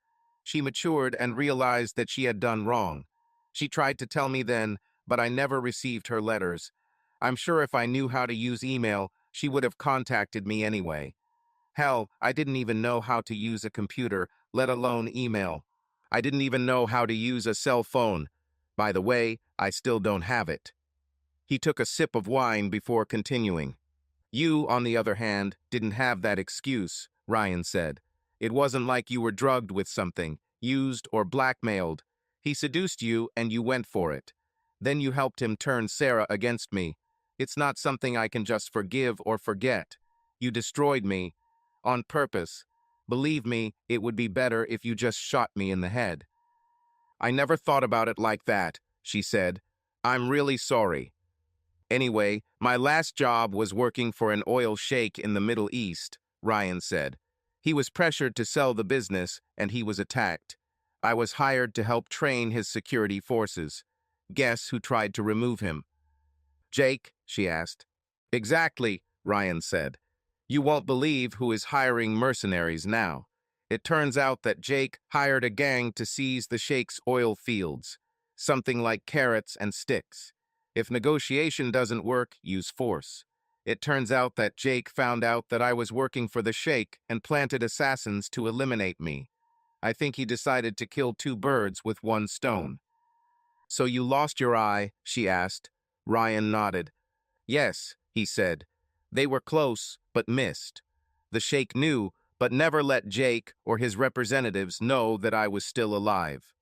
She matured and realized that she had done wrong. She tried to tell me then, but I never received her letters. I'm sure if I knew how to use email, she would have contacted me anyway. Hell, I didn't even know how to use a computer, let alone email. I didn't even know how to use a cell phone. By the way, I still don't have it. He took a sip of wine before continuing. You, on the other hand, didn't have that excuse, Ryan said. It wasn't like you were drugged with something, used or blackmailed. He seduced you and you went for it. Then you helped him turn Sarah against me. It's not something I can just forgive or forget. You destroyed me. On purpose. Believe me, it would be better if you just shot me in the head. I never thought about it like that, she said. I'm really sorry. Anyway, my last job was working for an oil sheikh in the Middle East, Ryan said. He was pressured to sell the business, and he was attacked. I was hired to help train his security forces. Guess who tried to remove him? Jake, she asked. Exactly, Ryan said. You won't believe who is hiring mercenaries now. It turns out that Jake hired a gang to seize the sheikh's oil fields, something like carrots and sticks. If negotiation doesn't work, use force. It turns out that Jake found out that I was working for the sheikh and planted assassins to eliminate me. I think he decided to kill two birds with one stone. So you lost your eye? She asked. Ryan nodded. Yes, he said. They were close, but missed. The sheikh knew, but never let Jake or his representatives know that I was still alive.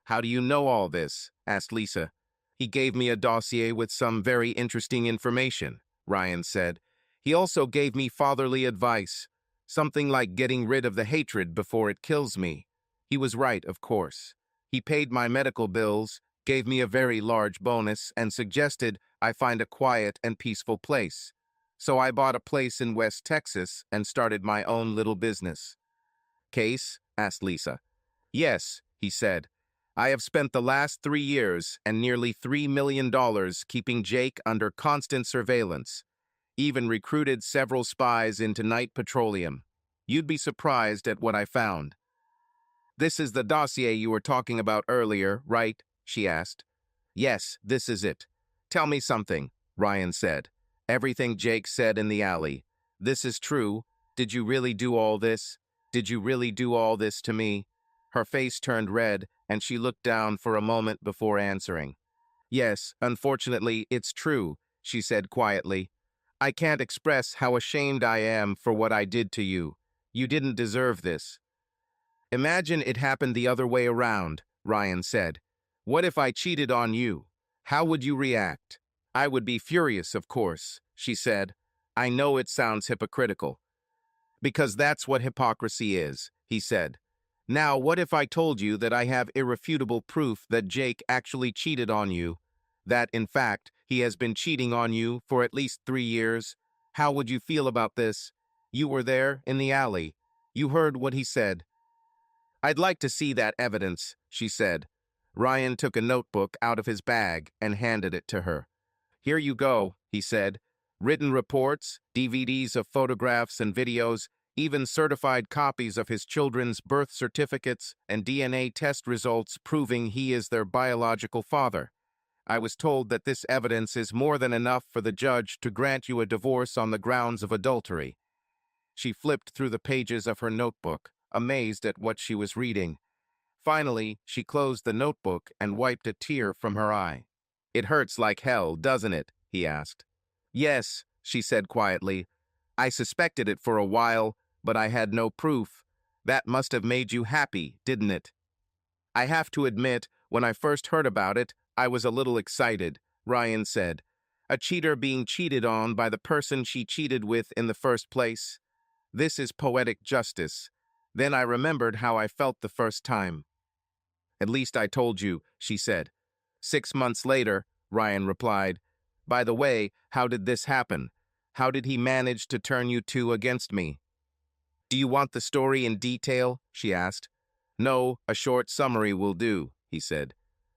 How do you know all this? Asked Lisa. He gave me a dossier with some very interesting information, Ryan said. He also gave me fatherly advice, something like getting rid of the hatred before it kills me. He was right, of course. He paid my medical bills, gave me a very large bonus, and suggested I find a quiet and peaceful place. So I bought a place in West Texas and started my own little business. Case? Asked Lisa. Yes, he said. I have spent the last 3 years and nearly $3 million keeping Jake under constant surveillance. Even recruited several spies into night petroleum. You'd be surprised at what I found. This is the dossier you were talking about earlier, right? She asked. Yes, this is it. Tell me something, Ryan said. Everything Jake said in the alley. This is true. Did you really do all this? Did you really do all this to me? Her face turned red, and she looked down for a moment before answering. Yes, unfortunately, it's true, she said quietly. I can't express how ashamed I am for what I did to you. You didn't deserve this. Imagine it happened the other way around, Ryan said. What if I cheated on you? How would you react? I would be furious, of course, she said. I know it sounds hypocritical. Because that's what hypocrisy is, he said. Now, what if I told you that I have irrefutable proof that Jake actually cheated on you? That, in fact, he has been cheating on you for at least 3 years? How would you feel about this? You were there, in the alley. You heard what he said. I'd like to see that evidence, she said. Ryan took a notebook out of his bag and handed it to her. Here you go, he said. Written reports, DVDs of photographs and videos, even certified copies of his children's birth certificates and DNA test results proving he is their biological father. I was told that this evidence is more than enough for the judge to grant you a divorce on the grounds of adultery. She flipped through the pages of her notebook, amazed at what she was reading. Finally, she closed the notebook and wiped a tear from her eye. It hurts like hell, doesn't it? He asked. Yes, she said quietly. I suspected it for a while, but I had no proof. That must have made you happy, didn't it? I have to admit, when I first heard about it, I was a little excited, Ryan said. A cheater being cheated on by the person she cheated with in the first place. This is poetic justice. Then I remembered how I felt the first time. At least I told you, she said. 6 months later, Ryan replied. By the way, how did this happen? How did he manage to turn you two against me? Do you want the story in detail? She asked. No, a short summary will do, he said.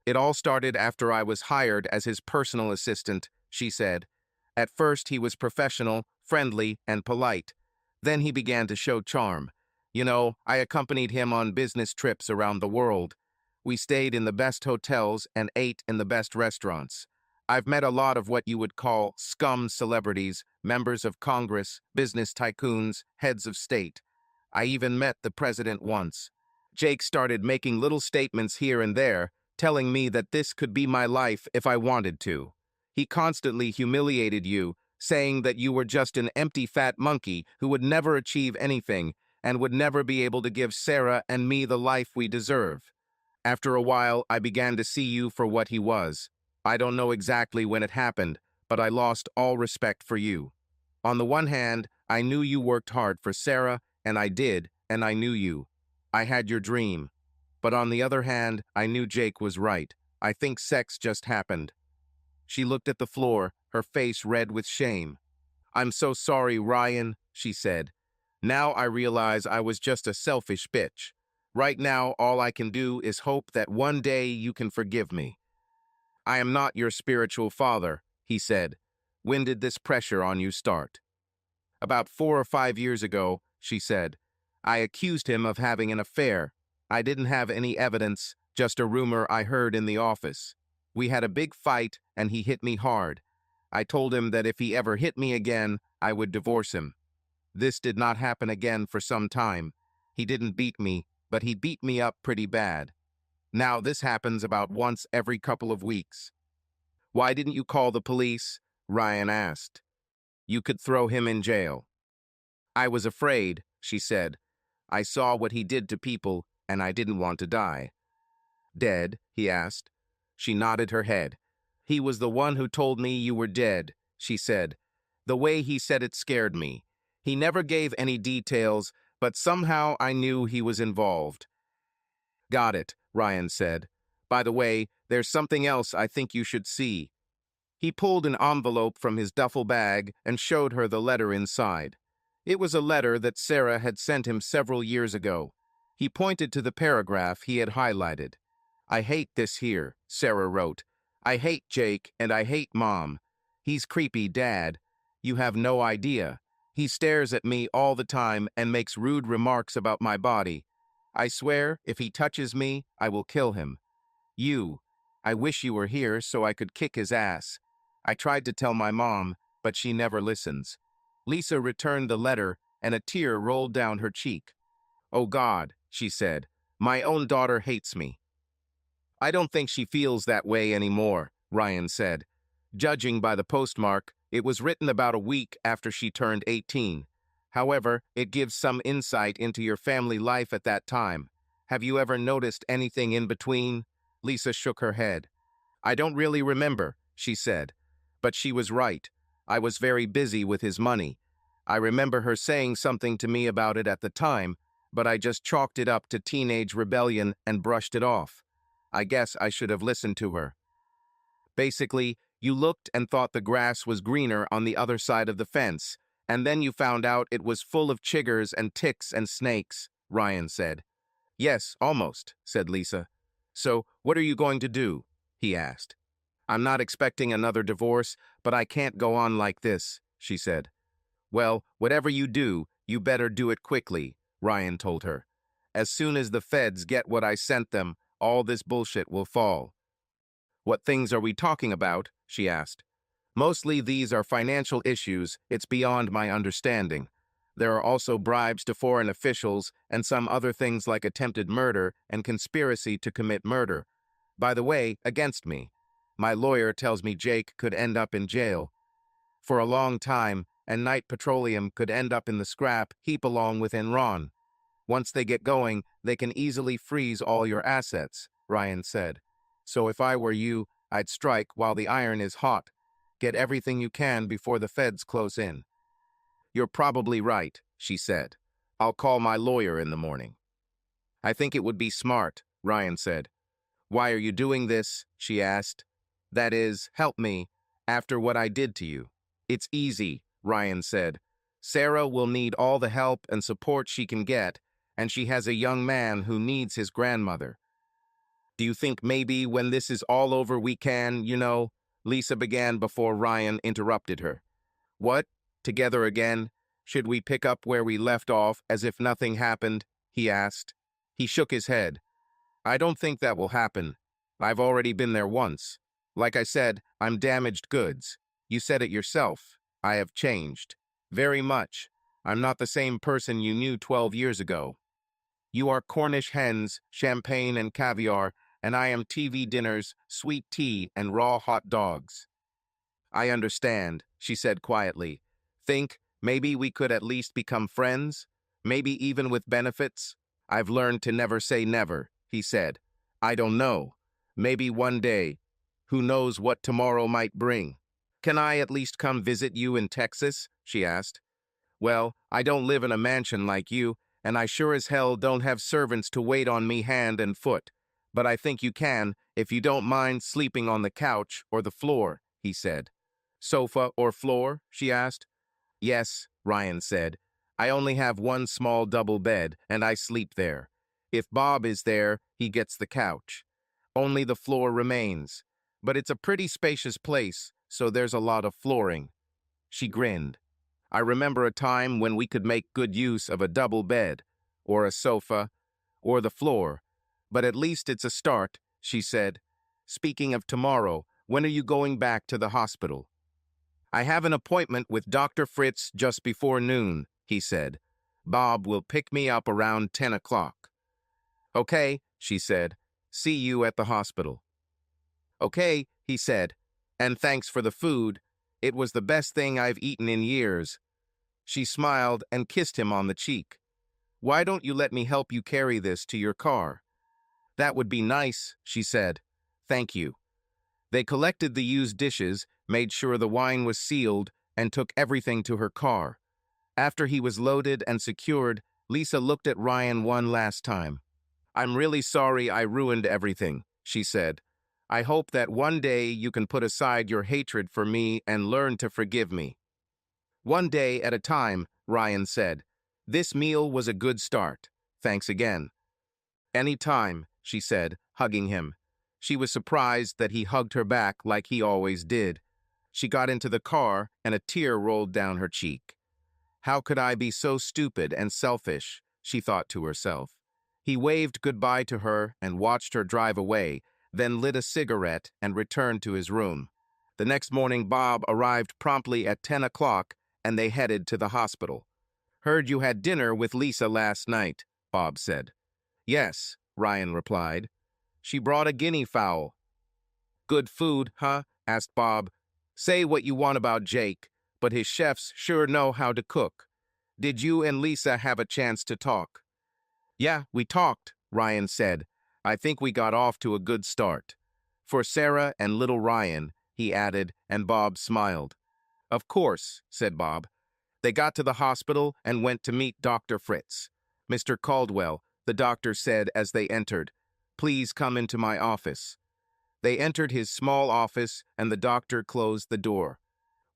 It all started after I was hired as his personal assistant, she said. At first he was professional, friendly, and polite. Then he began to show charm. You know, I accompanied him on business trips around the world. We stayed in the best hotels and ate in the best restaurants. I've met a lot of what you would call scum celebrities, members of Congress, business tycoons, heads of state. I even met the president once. Jake started making little statements here and there, telling me that this could be my life if I wanted to. He constantly humiliated you, saying that you were just an empty fat monkey who would never achieve anything and would never be able to give Sarah and me the life we deserve. After a while, I began to see you for what he was. I don't know exactly when it happened, but I lost all respect for you. On the one hand, I knew you worked hard for Sarah, and I did, and I knew you. I had your dream. But on the other hand, I knew Jake was right. I think sex just happened. She looked at the floor, her face red with shame. I'm so sorry, Ryan, she said. Now I realize I was just a selfish bitch. Right now, all I can do is hope that one day you can forgive me. I am not your spiritual father, he said. When did this pressure on you start? About 4 or 5 years ago, she said. I accused him of having an affair. I didn't have any evidence, just a rumor I heard in the office. We had a big fight, and he hit me hard. I told him that if he ever hit me again, I would divorce him. This did not happen again for some time. He didn't beat me, but he beat me up pretty bad. Now this happens about once every couple of weeks. Why didn't you call the police? Ryan asked. You could throw him in jail. I was afraid, she said. I saw what he did to people, and I didn't want to die. Dead? He asked. She nodded her head. He was the one who told me you were dead, she said. The way he said it scared me. He never gave any details, but somehow I knew he was involved. Got it, Ryan said. By the way, there's something else I think you should see. He pulled an envelope from his duffel bag and showed her the letter inside. It was a letter that Sarah had sent him several years ago. He pointed to the paragraph he had highlighted. "I hate this here," Sarah wrote. "I hate Jake and I hate Mom. He's creepy, Dad. You have no idea. He stares at me all the time and makes rude remarks about my body. I swear, if he touches me, I will kill him. I wish you were here so I could kick his ass. I tried to tell my mom, but she never listens." Lisa returned the letter, and a tear rolled down her cheek. "Oh God," she said, "my own daughter hates me." "I don't think she feels that way anymore," Ryan said. "Judging by the postmark, it was written about a week after she turned 18. However, it gives some insight into your family life at that time. Have you ever noticed anything in between?" Lisa shook her head. "I don't really remember," she said. "But she was right. I was very busy with his money. I remember her saying something to me about it at the time, but I just chalked it up to teenage rebellion and brushed it off. I guess I should have listened to her." "Basically, you looked and thought the grass was greener on the other side of the fence, and then you found out it was full of chiggers and ticks and snakes," Ryan said. "Yes, almost," said Lisa. "So, what are you going to do?" he asked. "I'm not expecting another divorce, but I can't go on like this," she said. "Well, whatever you do, you better do it quickly," Ryan told her. "As soon as the feds get what I sent them, all this bullshit will fall." "What things are we talking about?" she asked. "Mostly these are financial issues. It's beyond my understanding. There are also bribes to foreign officials and some other things like attempted murder and conspiracy to commit murder. By the way, against me. My lawyer tells me Jake could end up in jail for a long time, and Knight Petroleum could end up in the scrap heap along with Enron. Once they get going, they can easily freeze all your assets," Ryan said. "So if I were you, I'd strike while the iron is hot. Get everything you can before the feds close in." "You're probably right," she said. "I'll call my lawyer in the morning." "I think it would be smart," Ryan said. "Why are you doing this?" she asked. "That is, help me, after what I did to you." "It's easy," Ryan said. "Sarah will need all the help and support she can get, and she has a young man who needs his grandmother. Do you think maybe when this is all over we can, Lisa began before Ryan interrupted her. "What? Together again? Should we pick up where we left off as if nothing happened?" he asked. He shook his head. "I don't think that will happen. I've already been there once. Like I said, I'm damaged goods. You said it yourself. I have changed. Very much. I'm not the same person you knew 12 years ago. You are Cornish hens, champagne and caviar, and I am TV dinners, sweet tea, and raw hot dogs." "I understand," she said quietly. "Think, maybe we could at least become friends? Maybe even with benefits?" "I've learned to never say never," he said. "I don't know. Maybe one day. Who knows what tomorrow might bring?" "Can I at least come visit you in Texas?" she asked. "Well, I don't live in a mansion like you, and I sure as hell don't have servants to wait on me hand and foot. But I think you can, if you don't mind sleeping on the couch or the floor," he said. "Sofa or floor?" she asked. "Yes," Ryan said. "I only have one small double bed, and I sleep there. If Bob is there, he gets the couch. Only the floor remains. But it's a pretty spacious place, so there's a lot of flooring." She grinned. "I remember a time when we could make good use of a double bed, or a sofa, or the floor. But at least it's a start," she said. "Speaking of tomorrow, when are you going back to the hospital?" "I have an appointment with Dr. Fritz just before noon," he said. "Bob will pick me up around 10 o'clock. "Okay," she said. "See you at the hospital." "Okay," he said. "And thanks for the food. It was the best thing I've eaten in years." She smiled and kissed him on the cheek. "Why don't you let me help you carry this to your car?" "That would be nice," she said. "Thank you." They collected the used dishes, made sure the wine was sealed, and took everything to her car. After he was loaded and secured, Lisa looked at Ryan one last time. "I'm really sorry I ruined everything," she said. I hope that one day you can put aside your hatred for me and learn to forgive me. One day at a time, Ryan said. This meal was a good start. Thanks again. Any time, she said, hugging him. She was surprised that he hugged her back like he always did. She got into the car and a tear rolled down her cheek. How could I be so stupid and selfish, she thought to herself. He waved goodbye to her and watched her drive away, then lit a cigarette and returned to his room. The next morning, Bob arrived promptly at 10 o'clock and they headed to the hospital. Heard you had dinner with Lisa last night, Bob said. Yes, Ryan replied. She brought a guinea fowl. Good food, huh? Asked Bob. Say what you want about Jake, but his chefs sure know how to cook. Did you and Lisa have a chance to talk? Yeah, we talked, Ryan said. I think we got off to a good start. For Sarah and little Ryan, he added, and Bob smiled. Of course, said Bob. They got to the hospital and went to meet Dr. Fritz. Mr. Caldwell, the doctor said as they entered, please come into my office. They entered his small office and the doctor closed the door.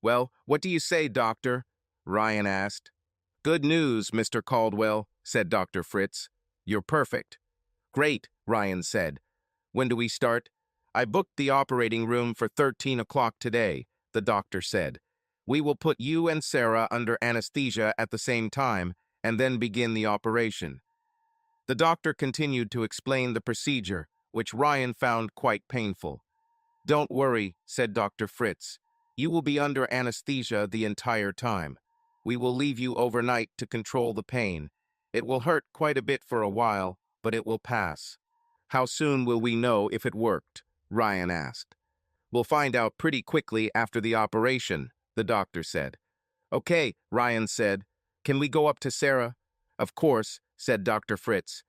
Well, what do you say, doctor? Ryan asked. Good news, Mr. Caldwell, said Dr. Fritz. You're perfect. Great, Ryan said. When do we start? I booked the operating room for 13 o'clock today, the doctor said. We will put you and Sarah under anesthesia at the same time and then begin the operation. The doctor continued to explain the procedure, which Ryan found quite painful. Don't worry, said Dr. Fritz. You will be under anesthesia the entire time. We will leave you overnight to control the pain. It will hurt quite a bit for a while, but it will pass. How soon will we know if it worked? Ryan asked. We'll find out pretty quickly after the operation, the doctor said. Okay, Ryan said. Can we go up to Sarah? Of course, said Dr. Fritz.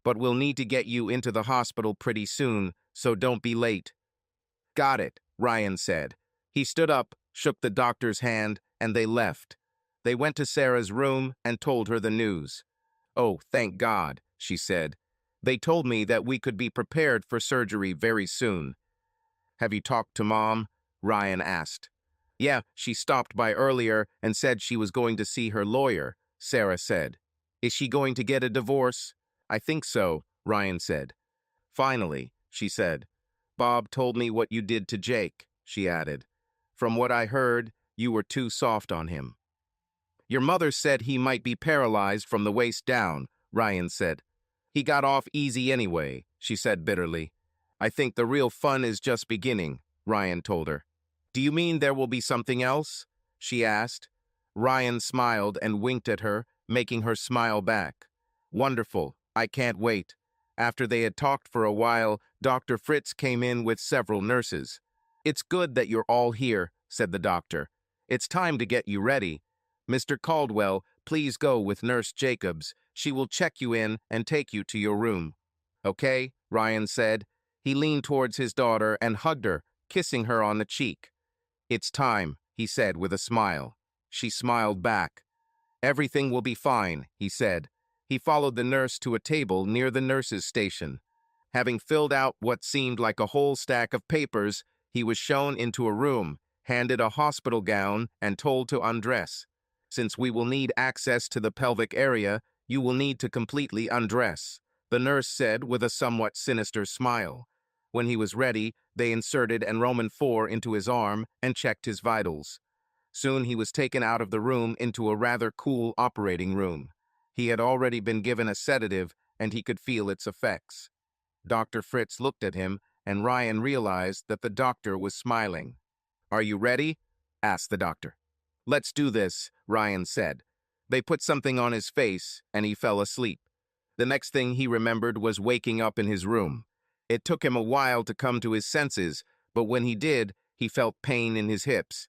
But we'll need to get you into the hospital pretty soon, so don't be late. Got it, Ryan said. He stood up, shook the doctor's hand, and they left. They went to Sarah's room and told her the news. Oh, thank God, she said. They told me that we could be prepared for surgery very soon. Have you talked to Mom? Ryan asked. Yeah, she stopped by earlier and said she was going to see her lawyer, Sarah said. Is she going to get a divorce? I think so, Ryan said. Finally, she said. Bob told me what you did to Jake, she added. From what I heard, you were too soft on him. Your mother said he might be paralyzed from the waist down, Ryan said. He got off easy anyway, she said bitterly. I think the real fun is just beginning, Ryan told her. Do you mean there will be something else? She asked. Ryan smiled and winked at her, making her smile back. Wonderful, I can't wait. After they had talked for a while, Dr. Fritz came in with several nurses. It's good that you're all here, said the doctor. It's time to get you ready. Mr. Caldwell, please go with Nurse Jacobs. She will check you in and take you to your room. Okay, Ryan said. He leaned towards his daughter and hugged her, kissing her on the cheek. It's time, he said with a smile. She smiled back. Everything will be fine, he said. He followed the nurse to a table near the nurse's station. Having filled out what seemed like a whole stack of papers, he was shown into a room, handed a hospital gown, and told to undress. Since we will need access to the pelvic area, you will need to completely undress, the nurse said with a somewhat sinister smile. When he was ready, they inserted an Roman 4 into his arm and checked his vitals. Soon he was taken out of the room into a rather cool operating room. He had already been given a sedative, and he could feel its effects. Dr. Fritz looked at him, and Ryan realized that the doctor was smiling. Are you ready? Asked the doctor. Let's do this, Ryan said. They put something on his face, and he fell asleep. The next thing he remembered was waking up in his room. It took him a while to come to his senses, but when he did, he felt pain in his hips.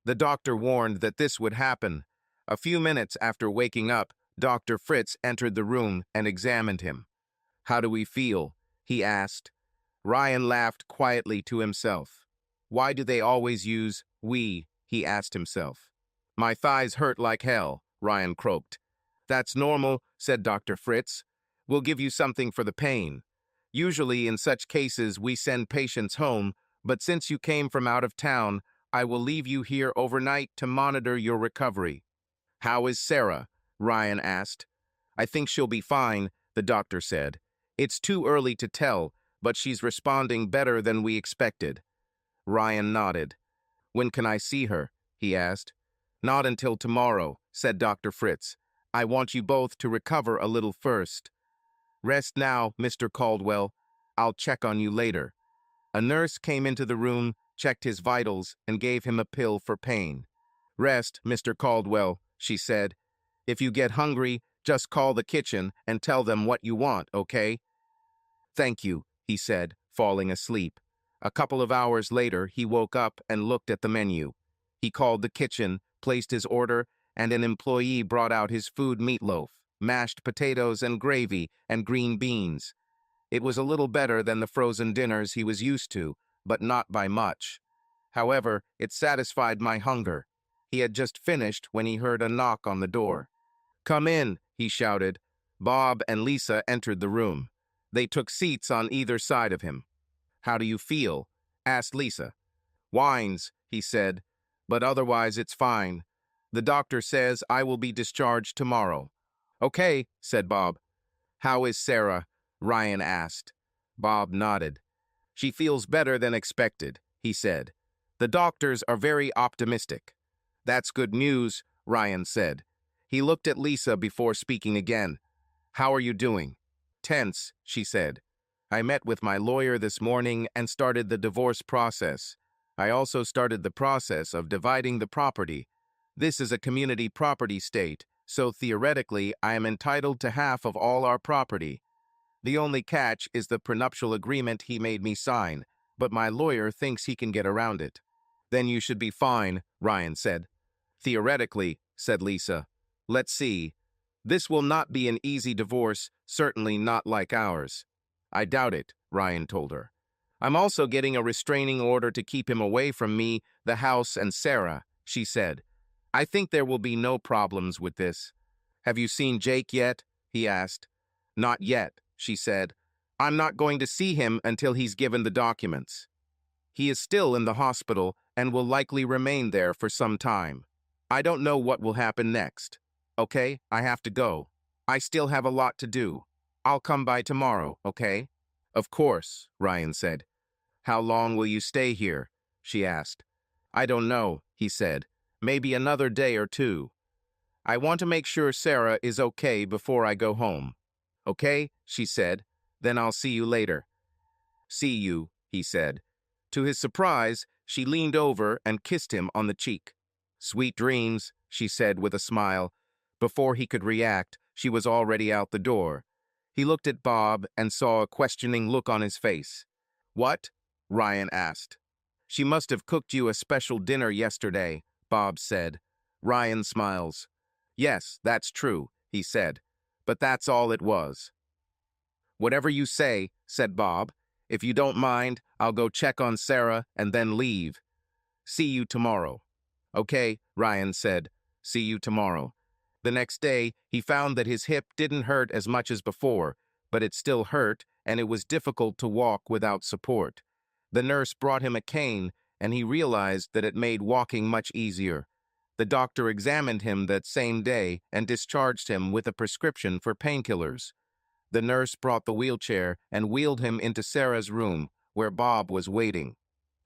The doctor warned that this would happen. A few minutes after waking up, Dr. Fritz entered the room and examined him. How do we feel? He asked. Ryan laughed quietly to himself. Why do they always use we? He asked himself. My thighs hurt like hell, Ryan croaked. That's normal, said Dr. Fritz. We'll give you something for the pain. Usually, in such cases, we send patients home, but since you came from out of town, I will leave you here overnight to monitor your recovery. How is Sarah? Ryan asked. I think she'll be fine, the doctor said. It's too early to tell, but she's responding better than we expected. Ryan nodded. When can I see her? He asked. Not until tomorrow, said Dr. Fritz. I want you both to recover a little first. Rest now, Mr. Caldwell. I'll check on you later. A nurse came into the room, checked his vitals, and gave him a pill for pain. Rest, Mr. Caldwell, she said. If you get hungry, just call the kitchen and tell them what you want, okay? Thank you, he said, falling asleep. A couple of hours later, he woke up and looked at the menu. He called the kitchen, placed his order, and an employee brought out his food: meatloaf, mashed potatoes and gravy, and green beans. It was a little better than the frozen dinners he was used to, but not by much. However, it satisfied my hunger. He had just finished when he heard a knock on the door. Come in, he shouted. Bob and Lisa entered the room. They took seats on either side of him. How do you feel? Asked Lisa. Whines, he said, but otherwise it's fine. The doctor says I will be discharged tomorrow. Okay, said Bob. How is Sarah? Ryan asked. Bob nodded. She feels better than expected, he said. The doctors are very optimistic. That's good news, Ryan said. He looked at Lisa before speaking again. How are you doing? Tense, she said. I met with my lawyer this morning and started the divorce process. I also started the process of dividing the property. This is a community property state, so theoretically I am entitled to half of all our property. The only catch is the prenuptial agreement he made me sign, but my lawyer thinks he can get around it. Then you should be fine, Ryan said. Theoretically, said Lisa. Let's see. This will not be an easy divorce, certainly not like ours. I doubt it, Ryan told her. I'm also getting a restraining order to keep him away from me, the house, and Sarah, she said. I think there will be no problems with this. Have you seen Jake yet? He asked. Not yet, she said. I'm not going to see him until he's given the documents. He is still in the hospital and will likely remain there for some time. I don't know what will happen next. Okay, I have to go. I still have a lot to do. I'll come by tomorrow, okay? Of course, Ryan said. How long will you stay here? She asked. I don't know, he said. Maybe another day or two. I want to make sure Sarah is okay before I go home. Okay, she said. Then I'll see you later. See you, he said. To his surprise, she leaned over and kissed him on the cheek. Sweet dreams, she said with a smile. Before he could react, she was already out the door. He looked at Bob and saw a questioning look on his face. What? Ryan asked. She must have cooked you a special dinner yesterday, Bob said. Ryan smiles. Yes, that's true, he said. But that's all it was. Whatever you say, said Bob. If you don't mind, I'll go check on Sarah and then leave. See you tomorrow. Okay, Ryan said. See you tomorrow. The next day, he found that his hip didn't hurt as much as before, but it still hurt, and it was difficult to walk without support. The nurse brought him a cane, and he realized that it made walking much easier. The doctor examined him that same day and discharged him with a prescription for painkillers. The nurse brought the wheelchair and wheeled him into Sarah's room, where Bob was waiting.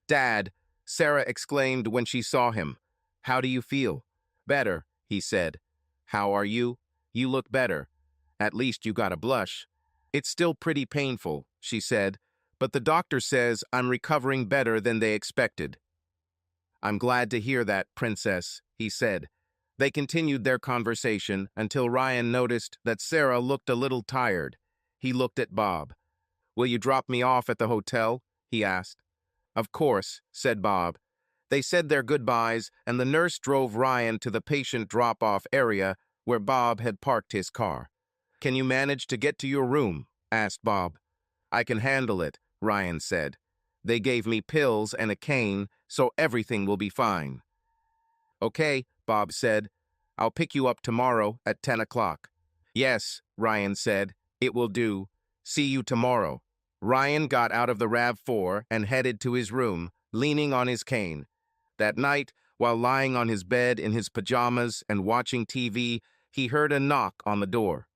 Dad, Sarah exclaimed when she saw him. How do you feel? Better, he said. How are you? You look better. At least you got a blush. It's still pretty painful, she said, but the doctor says I'm recovering better than they expected. I'm glad to hear that, Princess, he said. They continued their conversation until Ryan noticed that Sarah looked a little tired. He looked at Bob. Will you drop me off at the hotel? He asked. Of course, said Bob. They said their goodbyes, and the nurse drove Ryan to the patient drop-off area where Bob had parked his car. Can you manage to get to your room? Asked Bob. I can handle it, Ryan said. They gave me pills and a cane, so everything will be fine. Okay, Bob said. I'll pick you up tomorrow at 10 o'clock. Yes, Ryan said. It will do. See you tomorrow. Ryan got out of the RAV4 and headed to his room, leaning on his cane. That night, while lying on his bed in his pajamas and watching TV, he heard a knock on the door.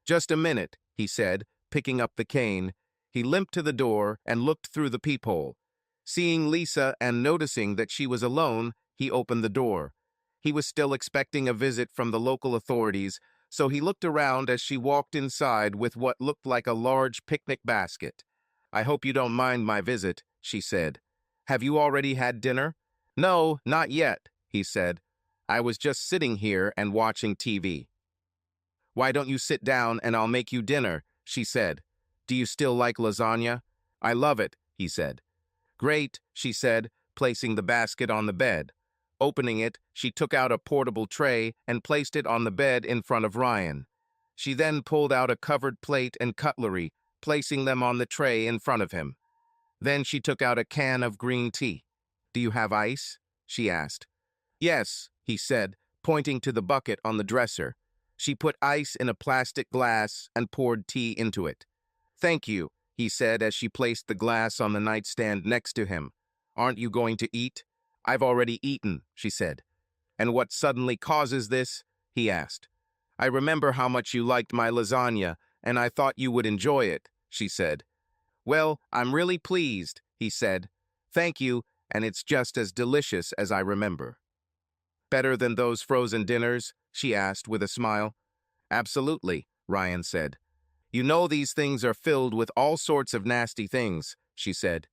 "Just a minute," he said, picking up the cane. He limped to the door and looked through the peephole. Seeing Lisa and noticing that she was alone, he opened the door. He was still expecting a visit from the local authorities, so he looked around as she walked inside with what looked like a large picnic basket. "I hope you don't mind my visit," she said. "Have you already had dinner?" "No, not yet," he said. "I was just sitting here and watching TV." "Why don't you sit down and I'll make you dinner?" she said. "Do you still like lasagna?" "I love it," he said. "Great," she said, placing the basket on the bed. Opening it, she took out a portable tray and placed it on the bed in front of Ryan. She then pulled out a covered plate and cutlery, placing them on the tray in front of him. Then she took out a can of green tea. "Do you have ice?" she asked. "Yes," he said, pointing to the bucket on the dresser. She put ice in a plastic glass and poured tea into it. "Thank you," he said as she placed the glass on the nightstand next to him. "Aren't you going to eat?" "I've already eaten," she said. "And what suddenly causes this?" he asked. "I remember how much you liked my lasagna, and I thought you would enjoy it," she said. "Well, I'm really pleased," he said. "Thank you, and it's just as delicious as I remember." "Better than those frozen dinners?" she asked with a smile. "Absolutely," Ryan said. "You know these things are filled with all sorts of nasty things," she said.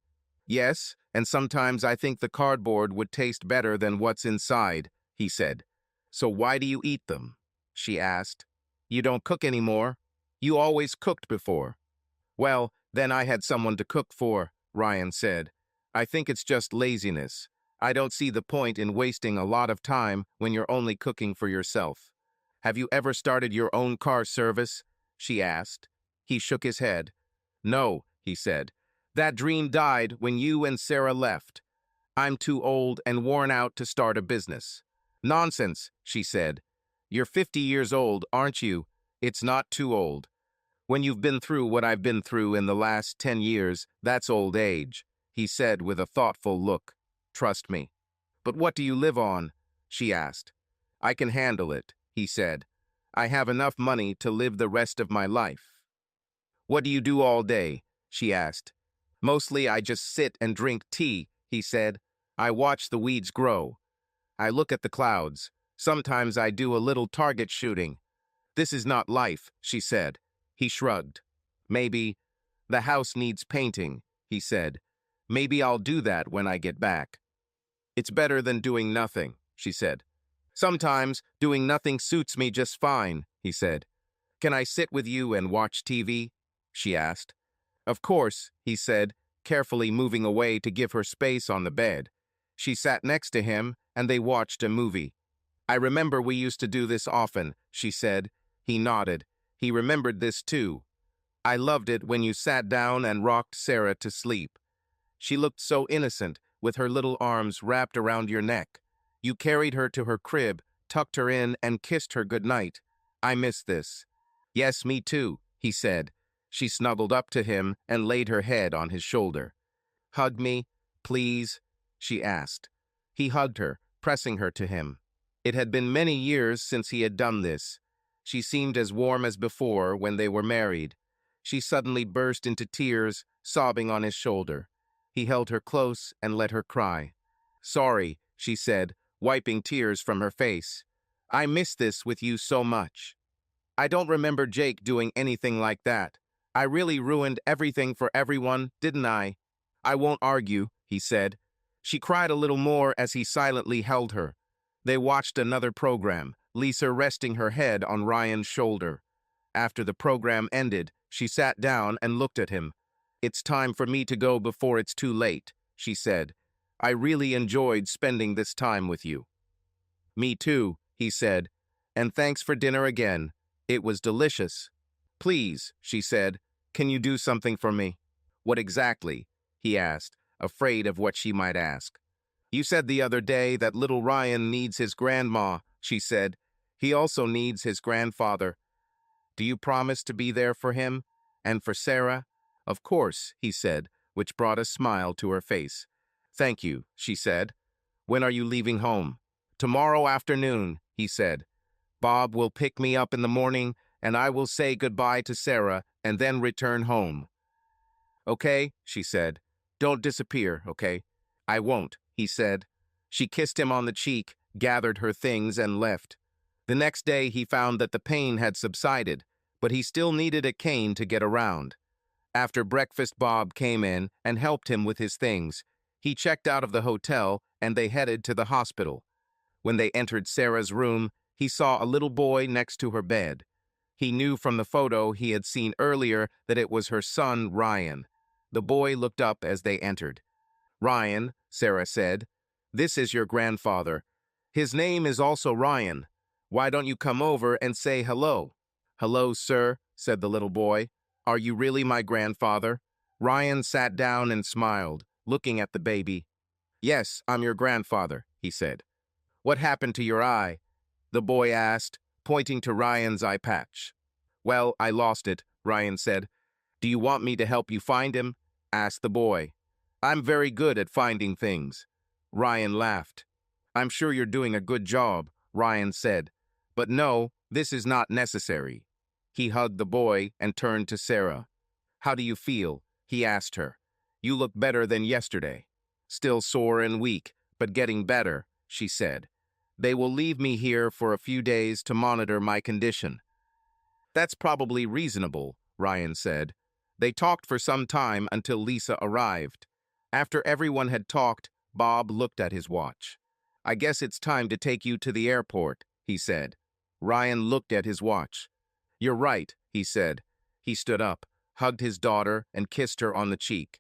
"Yes, and sometimes I think the cardboard would taste better than what's inside," he said. "So why do you eat them?" she asked. "You don't cook anymore. You always cooked before." "Well, then I had someone to cook for," Ryan said. "I think it's just laziness. I don't see the point in wasting a lot of time when you're only cooking for yourself." "Have you ever started your own car service?" she asked. He shook his head. "No," he said. "That dream died when you and Sarah left. I'm too old and worn out to start a business." "Nonsense," she said. "You're 50 years old, aren't you? It's not too old. When you've been through what I've been through in the last 10 years, that's old age," he said with a thoughtful look. "Trust me." "But what do you live on?" she asked. "I can handle it," he said. "I have enough money to live the rest of my life." "What do you do all day?" she asked. "Mostly I just sit and drink tea," he said. "I watch the weeds grow. I look at the clouds. Sometimes I do a little target shooting." "This is not life," she said. He shrugged. "Maybe the house needs painting," he said. "Maybe I'll do that when I get back." "It's better than doing nothing," she said. "Sometimes doing nothing suits me just fine," he said. "Can I sit with you and watch TV?" she asked. "Of course," he said, carefully moving away to give her space on the bed. She sat next to him, and they watched a movie. "I remember we used to do this often," she said. He nodded. He remembered this too. "I loved it when you sat down and rocked Sarah to sleep. She looked so innocent, with her little arms wrapped around your neck. You carried her to her crib, tucked her in, and kissed her goodnight. I miss this." "Yes, me too," he said. She snuggled up to him and laid her head on his shoulder. "Hug me, please?" she asked. He hugged her, pressing her to him. It had been many years since he had done this. She seemed as warm as before when they were married. She suddenly burst into tears, sobbing on his shoulder. He held her close and let her cry. "Sorry," she said, wiping tears from her face. "I miss this with you so much. I don't remember Jake doing anything like that. I really ruined everything for everyone, didn't I?" "I won't argue," he said. She cried a little more as he silently held her. They watched another program, Lisa resting her head on Ryan's shoulder. After the program ended, she sat down and looked at him. "It's time for me to go before it's too late," she said. "I really enjoyed spending this time with you." "Me too," he said. "And thanks for dinner again. It was delicious." "Please," she said, "can you do something for me?" "What exactly?" he asked, afraid of what she might ask. "You said the other day that little Ryan needs his grandma," she said. "He also needs his grandfather. Do you promise to be there for him? And for Sarah?" Of course, he said, which brought a smile to her face. Thank you, she said. When are you leaving home? Tomorrow afternoon, he said. Bob will pick me up in the morning, and I will say goodbye to Sarah and then return home. Okay, she said. Don't disappear, okay? I won't, he said. She kissed him on the cheek, gathered her things, and left. The next day he found that the pain had subsided, but he still needed a cane to get around. After breakfast, Bob came in and helped him with his things. He checked out of the hotel, and they headed to the hospital. When they entered Sarah's room, he saw a little boy next to her bed. He knew from the photo he had seen earlier that it was her son, Ryan. The boy looked up as they entered. Ryan, Sarah said, this is your grandfather. His name is also Ryan. Why don't you come over and say hello? Hello, sir, said the little boy. Are you really my grandfather? Ryan sat down and smiled, looking at the baby. Yes, I'm your grandfather, he said. What happened to your eye? The boy asked, pointing to Ryan's eye patch. Well, I lost it, Ryan said. Do you want me to help you find him? Asked the boy. I'm very good at finding things. Ryan laughed. I'm sure you're doing a good job, Ryan said. But no, this is not necessary. He hugged the boy and turned to Sarah. How do you feel? He asked her. You look better than yesterday. Still sore and weak, but getting better, she said. They will leave me here for a few days to monitor my condition. That's probably reasonable, Ryan said. They talked for some time until Lisa arrived. After everyone had talked, Bob looked at his watch. I guess it's time to take you to the airport, he said. Ryan looked at his watch. You're right, he said. He stood up, hugged his daughter, and kissed her on the cheek.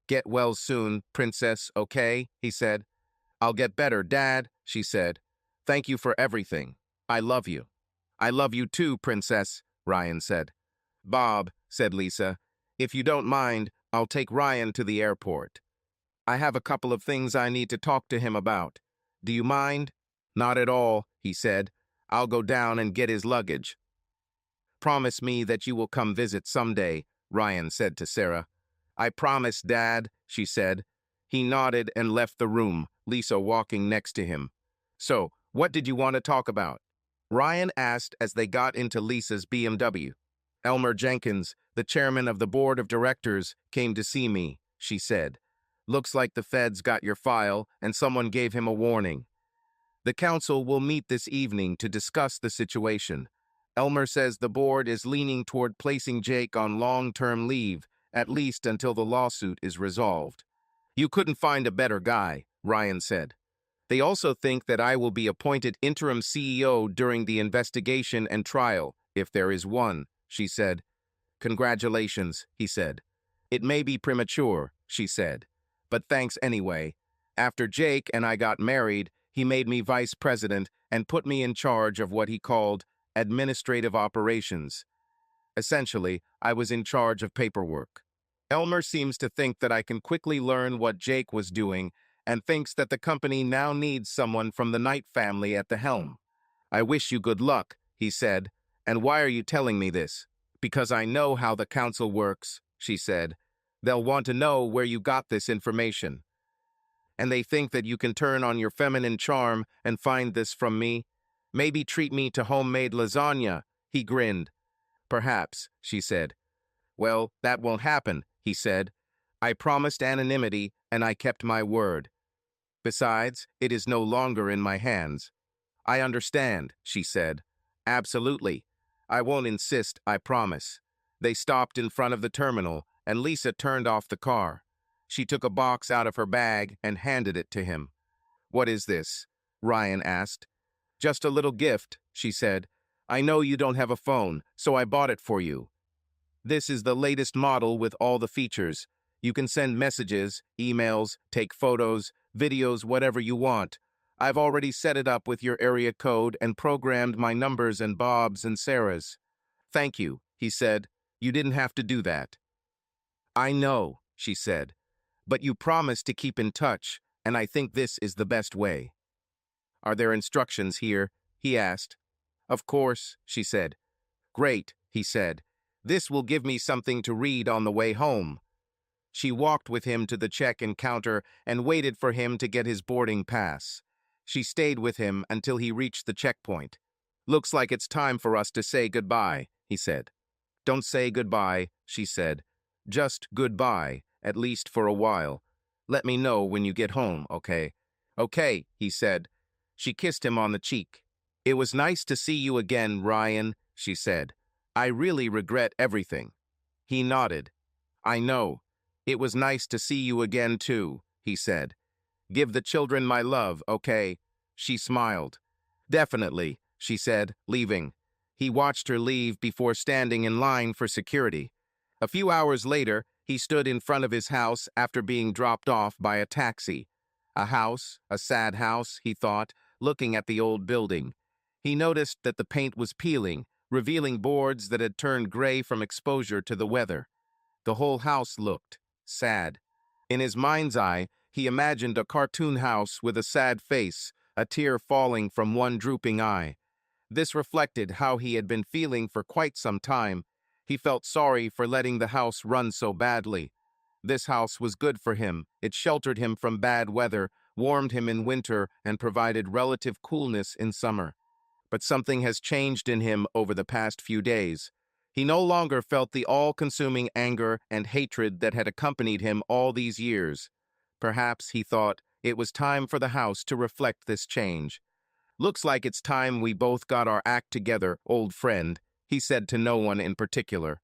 Get well soon, princess, okay? He said. I'll get better, Dad, she said. Thank you for everything. I love you. I love you too, princess, Ryan said. Bob, said Lisa, if you don't mind, I'll take Ryan to the airport. I have a couple of things I need to talk to him about. Do you mind? Not at all, he said. I'll go down and get his luggage. Promise me that you will come visit someday, Ryan said to Sarah. I promise, Dad, she said. He nodded and left the room, Lisa walking next to him. So, what did you want to talk about? Ryan asked as they got into Lisa's BMW. Elmer Jenkins, the chairman of the board of directors, came to see me, she said. Looks like the feds got your file and someone gave him a warning. The council will meet this evening to discuss the situation. Elmer says the board is leaning toward placing Jake on long-term leave, at least until the lawsuit is resolved. You couldn't find a better guy, Ryan said. They also think that I will be appointed interim CEO during the investigation and trial, if there is one, she said. Congratulations, he said. It may be premature, she said. But thanks anyway. After Jake and I got married, he made me vice president and put me in charge of what he called administrative operations. Essentially, I was in charge of paperwork. Elmer seems to think that I can quickly learn what Jake was doing and thinks that the company now needs someone from the Knight family at the helm. I wish you good luck, he said. And why are you telling me this? Because I know how the council works, she said. They'll want to know where you got this information. And they think that you can turn on your feminine charm and find this from me. Maybe treat me to homemade lasagna, he grinned. Perhaps, she said. Well, that won't happen, he said. I promised anonymity, and I kept my word. Besides, it is no longer in my hands. I understand, she said. Absolutely. I won't insist, I promise. They stopped in front of the terminal, and Lisa turned off the car. She took a box out of her bag and handed it to him. What is this? Ryan asked. Just a little gift, she said. I know you don't have a phone, so I bought it for you. This is the latest model with all the features. You can send messages, emails, take photos, videos, whatever you want. I've already set it up with your area code and programmed my numbers and Bob's and Sarah's. Thank you, he said. You didn't have to do that. I know, she said. But you promised to keep in touch, and I think this is the best way. Are there instructions here? He asked. Of course, she said. Great, he said. This will give me something to read on the way home. She walked with him to the check-in counter and waited for him to get his boarding pass. She stayed with him until he reached the checkpoint. "Looks like it's time for us to say goodbye," he said. "Don't say goodbye," she said. "Just goodbye, at least for a while. Let me know when you get home, okay?" "Okay," he said. She kissed him on the cheek. "It was nice to see you again, Ryan," she said. "I really regret everything." He nodded. "I know. It was nice to see you again, too," he said. "Give the children my love, okay?" She smiled. "Definitely," she said, leaving. He watched her leave before standing in line for security. A few hours later, he stood in front of his house after being dropped off by a taxi. A sad house, he thought, looking at the old building. He noticed that the paint was peeling, revealing boards that had turned gray from exposure to the weather. The whole house looked sad. In his mind's eye, he imagined a cartoon house with a sad face, a tear falling from one drooping eye. This reflected how he had been feeling for quite some time. He felt sorry for letting the house run so badly. This house was good for him. It sheltered him from bad weather, warmed him in winter, and provided relative coolness in summer. But something has changed in him over the past few days. He no longer felt the all-consuming anger and hatred that had accompanied him all these years. Perhaps, he thought, it was time for the house to reflect this change. "Looks like it's time we both got our act together, old friend," he said to no one in particular.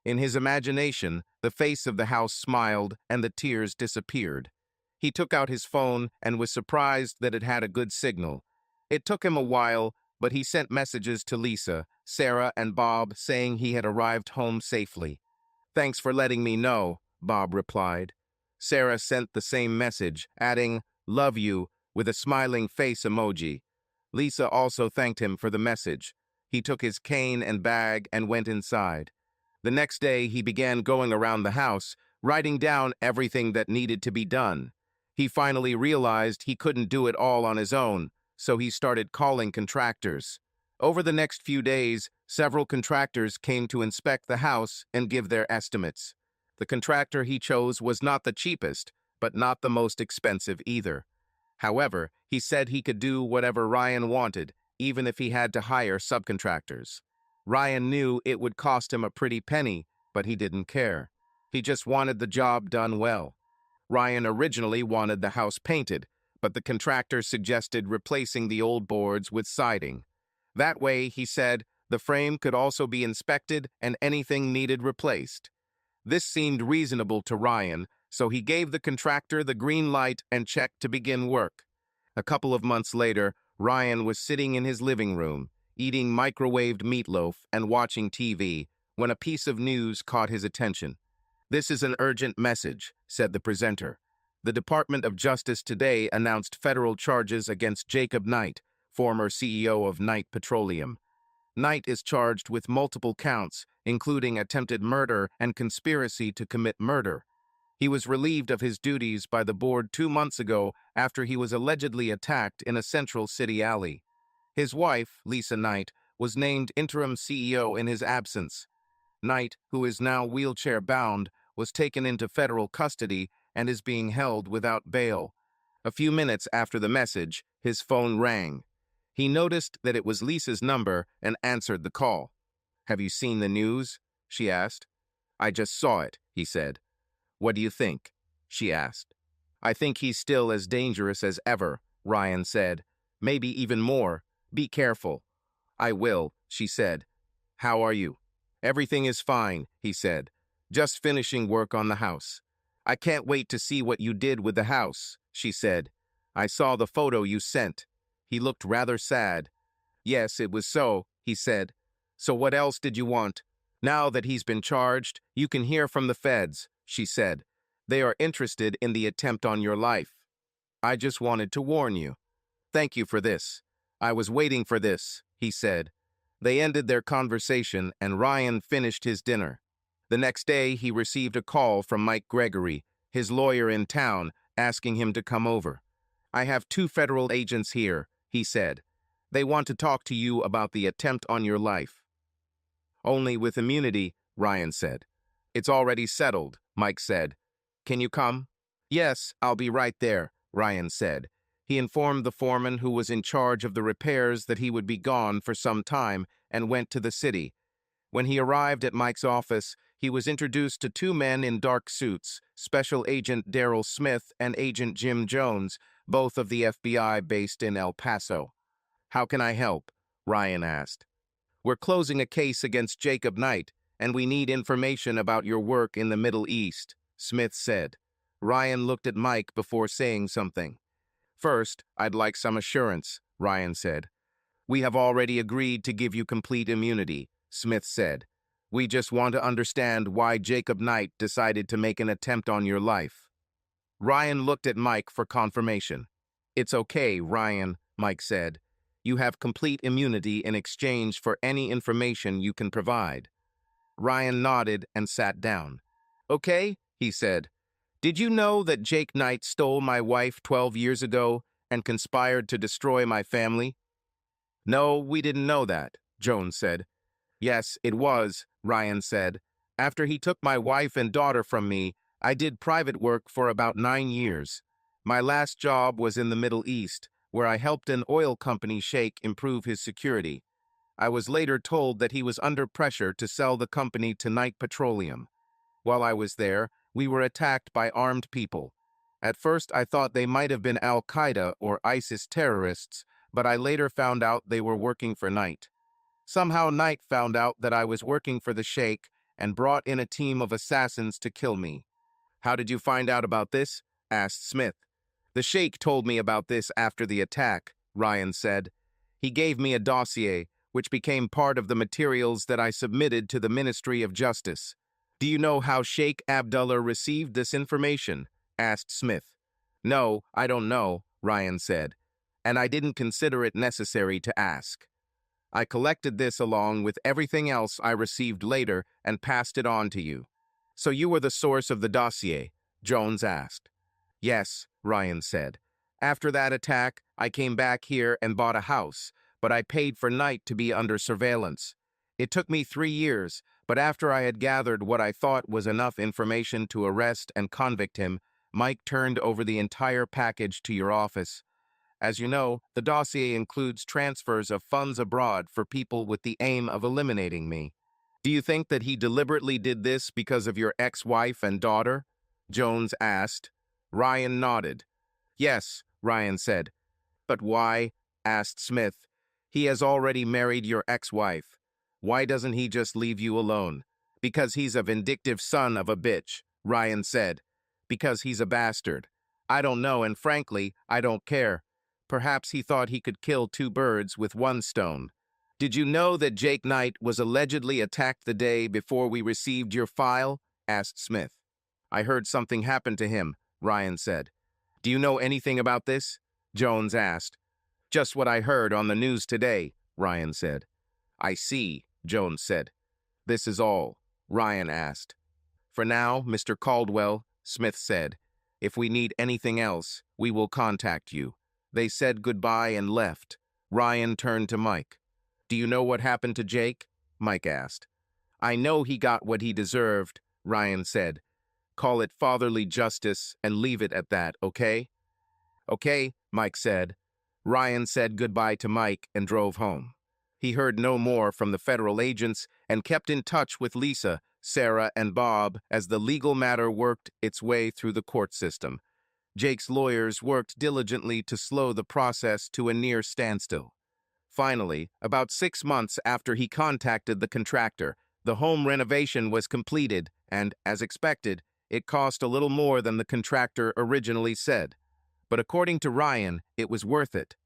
In his imagination, the face of the house smiled and the tears disappeared. He took out his phone and was surprised that it had a good signal. It took him a while, but he sent messages to Lisa, Sarah, and Bob saying he had arrived home safely. "Thanks for letting me know," Bob replied. Sarah sent the same message, adding, "Love you," with a smiling face emoji. Lisa also thanked him for the message. He took his cane and bag and went inside. The next day, he began going around the house, writing down everything that needed to be done. He finally realized he couldn't do it all on his own, so he started calling contractors. Over the next few days, several contractors came to inspect the house and give their estimates. The contractor he chose was not the cheapest, but not the most expensive either. However, he said he could do whatever Ryan wanted, even if he had to hire subcontractors. Ryan knew it would cost him a pretty penny, but he didn't care. He just wanted the job done well. Ryan originally wanted the house painted, but the contractor suggested replacing the old boards with siding. That way, he said, the frame could also be inspected and anything needed replaced. This seemed reasonable to Ryan, so he gave the contractor the green light and check to begin work. A couple of months later, Ryan was sitting in his living room, eating microwaved meatloaf and watching TV, when a piece of news caught his attention. "This is an urgent message," said the presenter. "The Department of Justice today announced federal charges against Jacob Knight, former CEO of Knight Petroleum. Knight is charged with multiple counts, including attempted murder and conspiracy to commit murder. He was relieved of his duties by the board 2 months ago after he was allegedly attacked in a Central City alley. His wife, Lisa Knight, was named interim CEO in his absence. Knight, who is now wheelchair-bound, was taken into federal custody and is being held without bail." A few minutes after the message, his phone rang. He noticed that it was Lisa's number and answered the call. "Have you seen the news?" she asked. "I just saw it," he said. "What do you think?" she asked. "I think he's still as dangerous as ever," Ryan said. "Maybe even more. Be careful." "I will," she said. "How are you?" "Everything is fine," he said. "Just finishing work on the house." "I can't wait to see what you did with the house," she said. "I saw the photo you sent." He looked rather sad. "Yes, it was so," he said. "So what else did you want?" "Now that he's been charged, you can hear from the feds," she said. "They are interested in the attempt on your life. I just wanted to warn you." "Thank you for this. I was waiting for this," he said. They ended their conversation and Ryan finished his dinner. The next day, he received a call from Mike Gregory, his lawyer in town, asking him to come over. "I have 2 federal agents here," he said. "They want to talk to you about the attempt on your life." Only with immunity, Ryan said. It's already settled, Mike said. Can you come? Yes, I'll be right there, Ryan said. He informed the foreman who was in charge of the repairs that he would be gone for some time and went to the city. When he arrived at Mike's office, he was introduced to two men in dark suits, Special Agent Daryl Smith and Agent Jim Jones, both of the FBI based in El Paso. How can I help? Ryan asked. We're closing a case against Jacob Knight, and we need information about your work in the Middle East, Smith said. Ryan looked at Mike before saying something. First, I'd like some assurance, Ryan said. We have already agreed to give you complete immunity, Smith said. We just want to understand why Jacob Knight decided to make an attempt on your life. Ryan looked at Mike for confirmation. It's okay, Ryan, Mike said. You have complete immunity in exchange for any information you can provide. Ryan nodded and sat down. Okay, he said. Did you know that Jake Knight stole my wife 12 years ago and conspired to destroy my family? No, we didn't know that, Jones said. Yes, it was, Ryan said. After he took my wife and daughter from me, I did private work for about 9 years. My last job was in the Middle East, where I helped an oil company sheikh improve his security. I was later told that he was under pressure to sell the company to Knight Petroleum. While I was there, we were attacked by armed people. At first, I thought they might have been Al-Qaeda or ISIS terrorists, but I later found out they were working for Knight. Somehow Knight found out that I was working for the sheikh and brought in a team of assassins to kill me. How did you find out about this? Asked Smith. The sheikh told me about this after the attack, Ryan said. He gave me a dossier, which became part of the materials that I submitted to the Ministry of Justice. Do you know how Sheikh Abdullah received this information? Asked Smith. No, I don't know, Ryan said, and I didn't consider it necessary to ask. I collected this along with everything else I received later and passed it on to you. So you were the source of the dossier? Jones asked. Yes, Ryan said. After that attack, I came back here and bought a house, but I paid for Knight to be under surveillance. It took me 3 years, but after I had gathered what I thought was enough information to arrest and convict him, Mike turned over the entire package to your office. As you know, the dossier includes transfers of funds abroad for people with the aim of eliminating me. Do you think that he deliberately did this because of your ex-wife and daughter? Jones asked. Ryan nodded. Yes, Ryan said. But why? Asked Smith. He has already married your ex-wife. Why doesn't he just leave you alone? Because he's a vindictive son of a bitch, Ryan said. Because he's a bastard. I don't know, and frankly, I don't care. Perhaps he thought he could kill 2 birds with 1 stone. Did you know that Jake Knight was allegedly attacked the day before we received your file? Asked Smith. I heard something happened to him, Ryan said. Do you know anything about this? Jones asked. Just what I heard on the news today, Ryan said. I see, Jones said. This is all, Ryan asked. For now, Mr. Caldwell, Smith said. If we need anything else, we will contact you. They said goodbye and left. Ryan turned to Mike. Do you know what happened to Jake? Mike asked. I know he got what he deserved, Ryan said. Call it fatherly justice and leave it at that, okay? Okay, Mike said. Ryan said goodbye to Mike and drove home. He heard no more from the federal agents and kept in touch with Lisa, Sarah, and Bob as the legal matter worked its way through the court system. Jake's lawyers worked diligently to slow the process to a near standstill. Finally, about 6 months after he contacted the contractor, the home renovation was completed and, as expected, it cost a little more than the contractor originally said. But according to Ryan, it was worth it.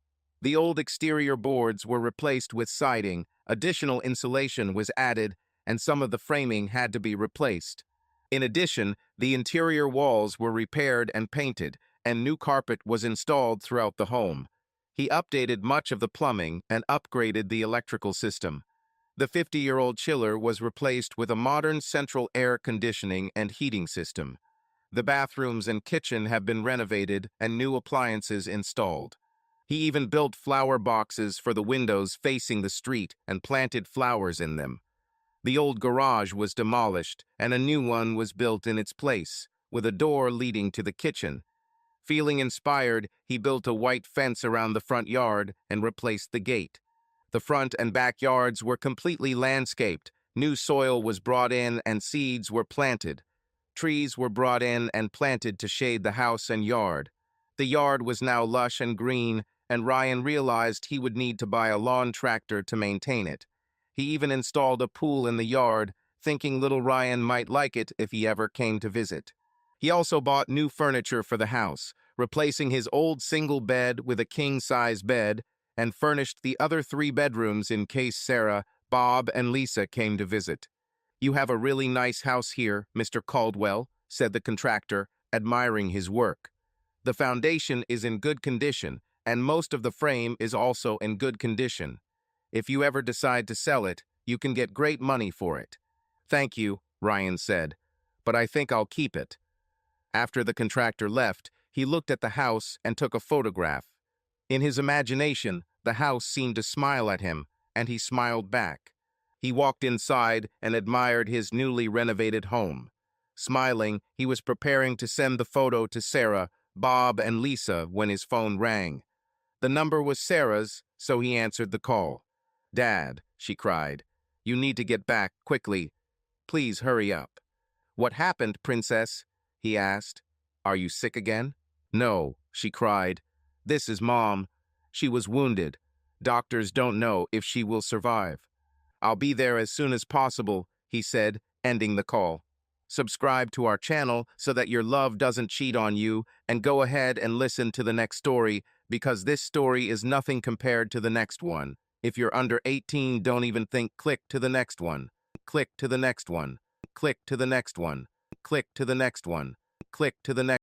The old exterior boards were replaced with siding, additional insulation was added, and some of the framing had to be replaced. In addition, the interior walls were repaired and painted, and new carpet was installed throughout the home. He updated much of the plumbing and upgraded the electrical system. The 50-year-old chiller was replaced with a modern central air conditioning and heating system. The bathrooms and kitchen have been renovated and new appliances installed. He even built flower boxes for the windows facing the street and planted flowers in them. The old garage was demolished, and a new one was built in its place, with a door leading to the kitchen. Feeling inspired, he built a white fence around the front yard and replaced the gate. The front and backyards were completely landscaped. New soil was brought in and seeds were planted. Trees were brought in and planted to shade the house and yard. The yard was now lush and green, and Ryan realized he would need to buy a lawn tractor to maintain it. He even installed a pool in the yard, thinking little Ryan might like it if he ever came to visit. He also bought new furniture for the house, replacing his old single bed with a king-size bed, and furnished the other 3 bedrooms in case Sarah, Bob, and Lisa came to visit. "You have a really nice house here, Mr. Caldwell," said the contractor, admiring his work. "The foundation is in good condition, and most of the frame is also in good condition. If you ever decide to sell it, you can get great money for it." "Thank you," Ryan said, "but I think I'll keep it." After the contractor left, he looked at the house and took a photograph. In his imagination, the house seemed to smile at him, and he smiled back. He walked inside and admired his newly renovated home. Smiling, he was preparing to send the photo to Sarah, Bob, and Lisa when his phone rang. The number was Sarah's, so he answered the call. "Dad," she cried, "you need to get back quickly. Please hurry up." "What happened, Princess?" he asked. "Are you sick again?" "No," she cried. "This is Mom. She was wounded. Doctors don't know if she will survive." "I'll be there as soon as possible," he said, ending the call. Subscribe to our channel so that your love doesn't cheat on you, and go ahead and listen to the next story, because this story is nothing compared to the next one. If you're under 18, don't even think. Click to the next one. Click to the next one. Click to the next one. Click to the next one. Click to the next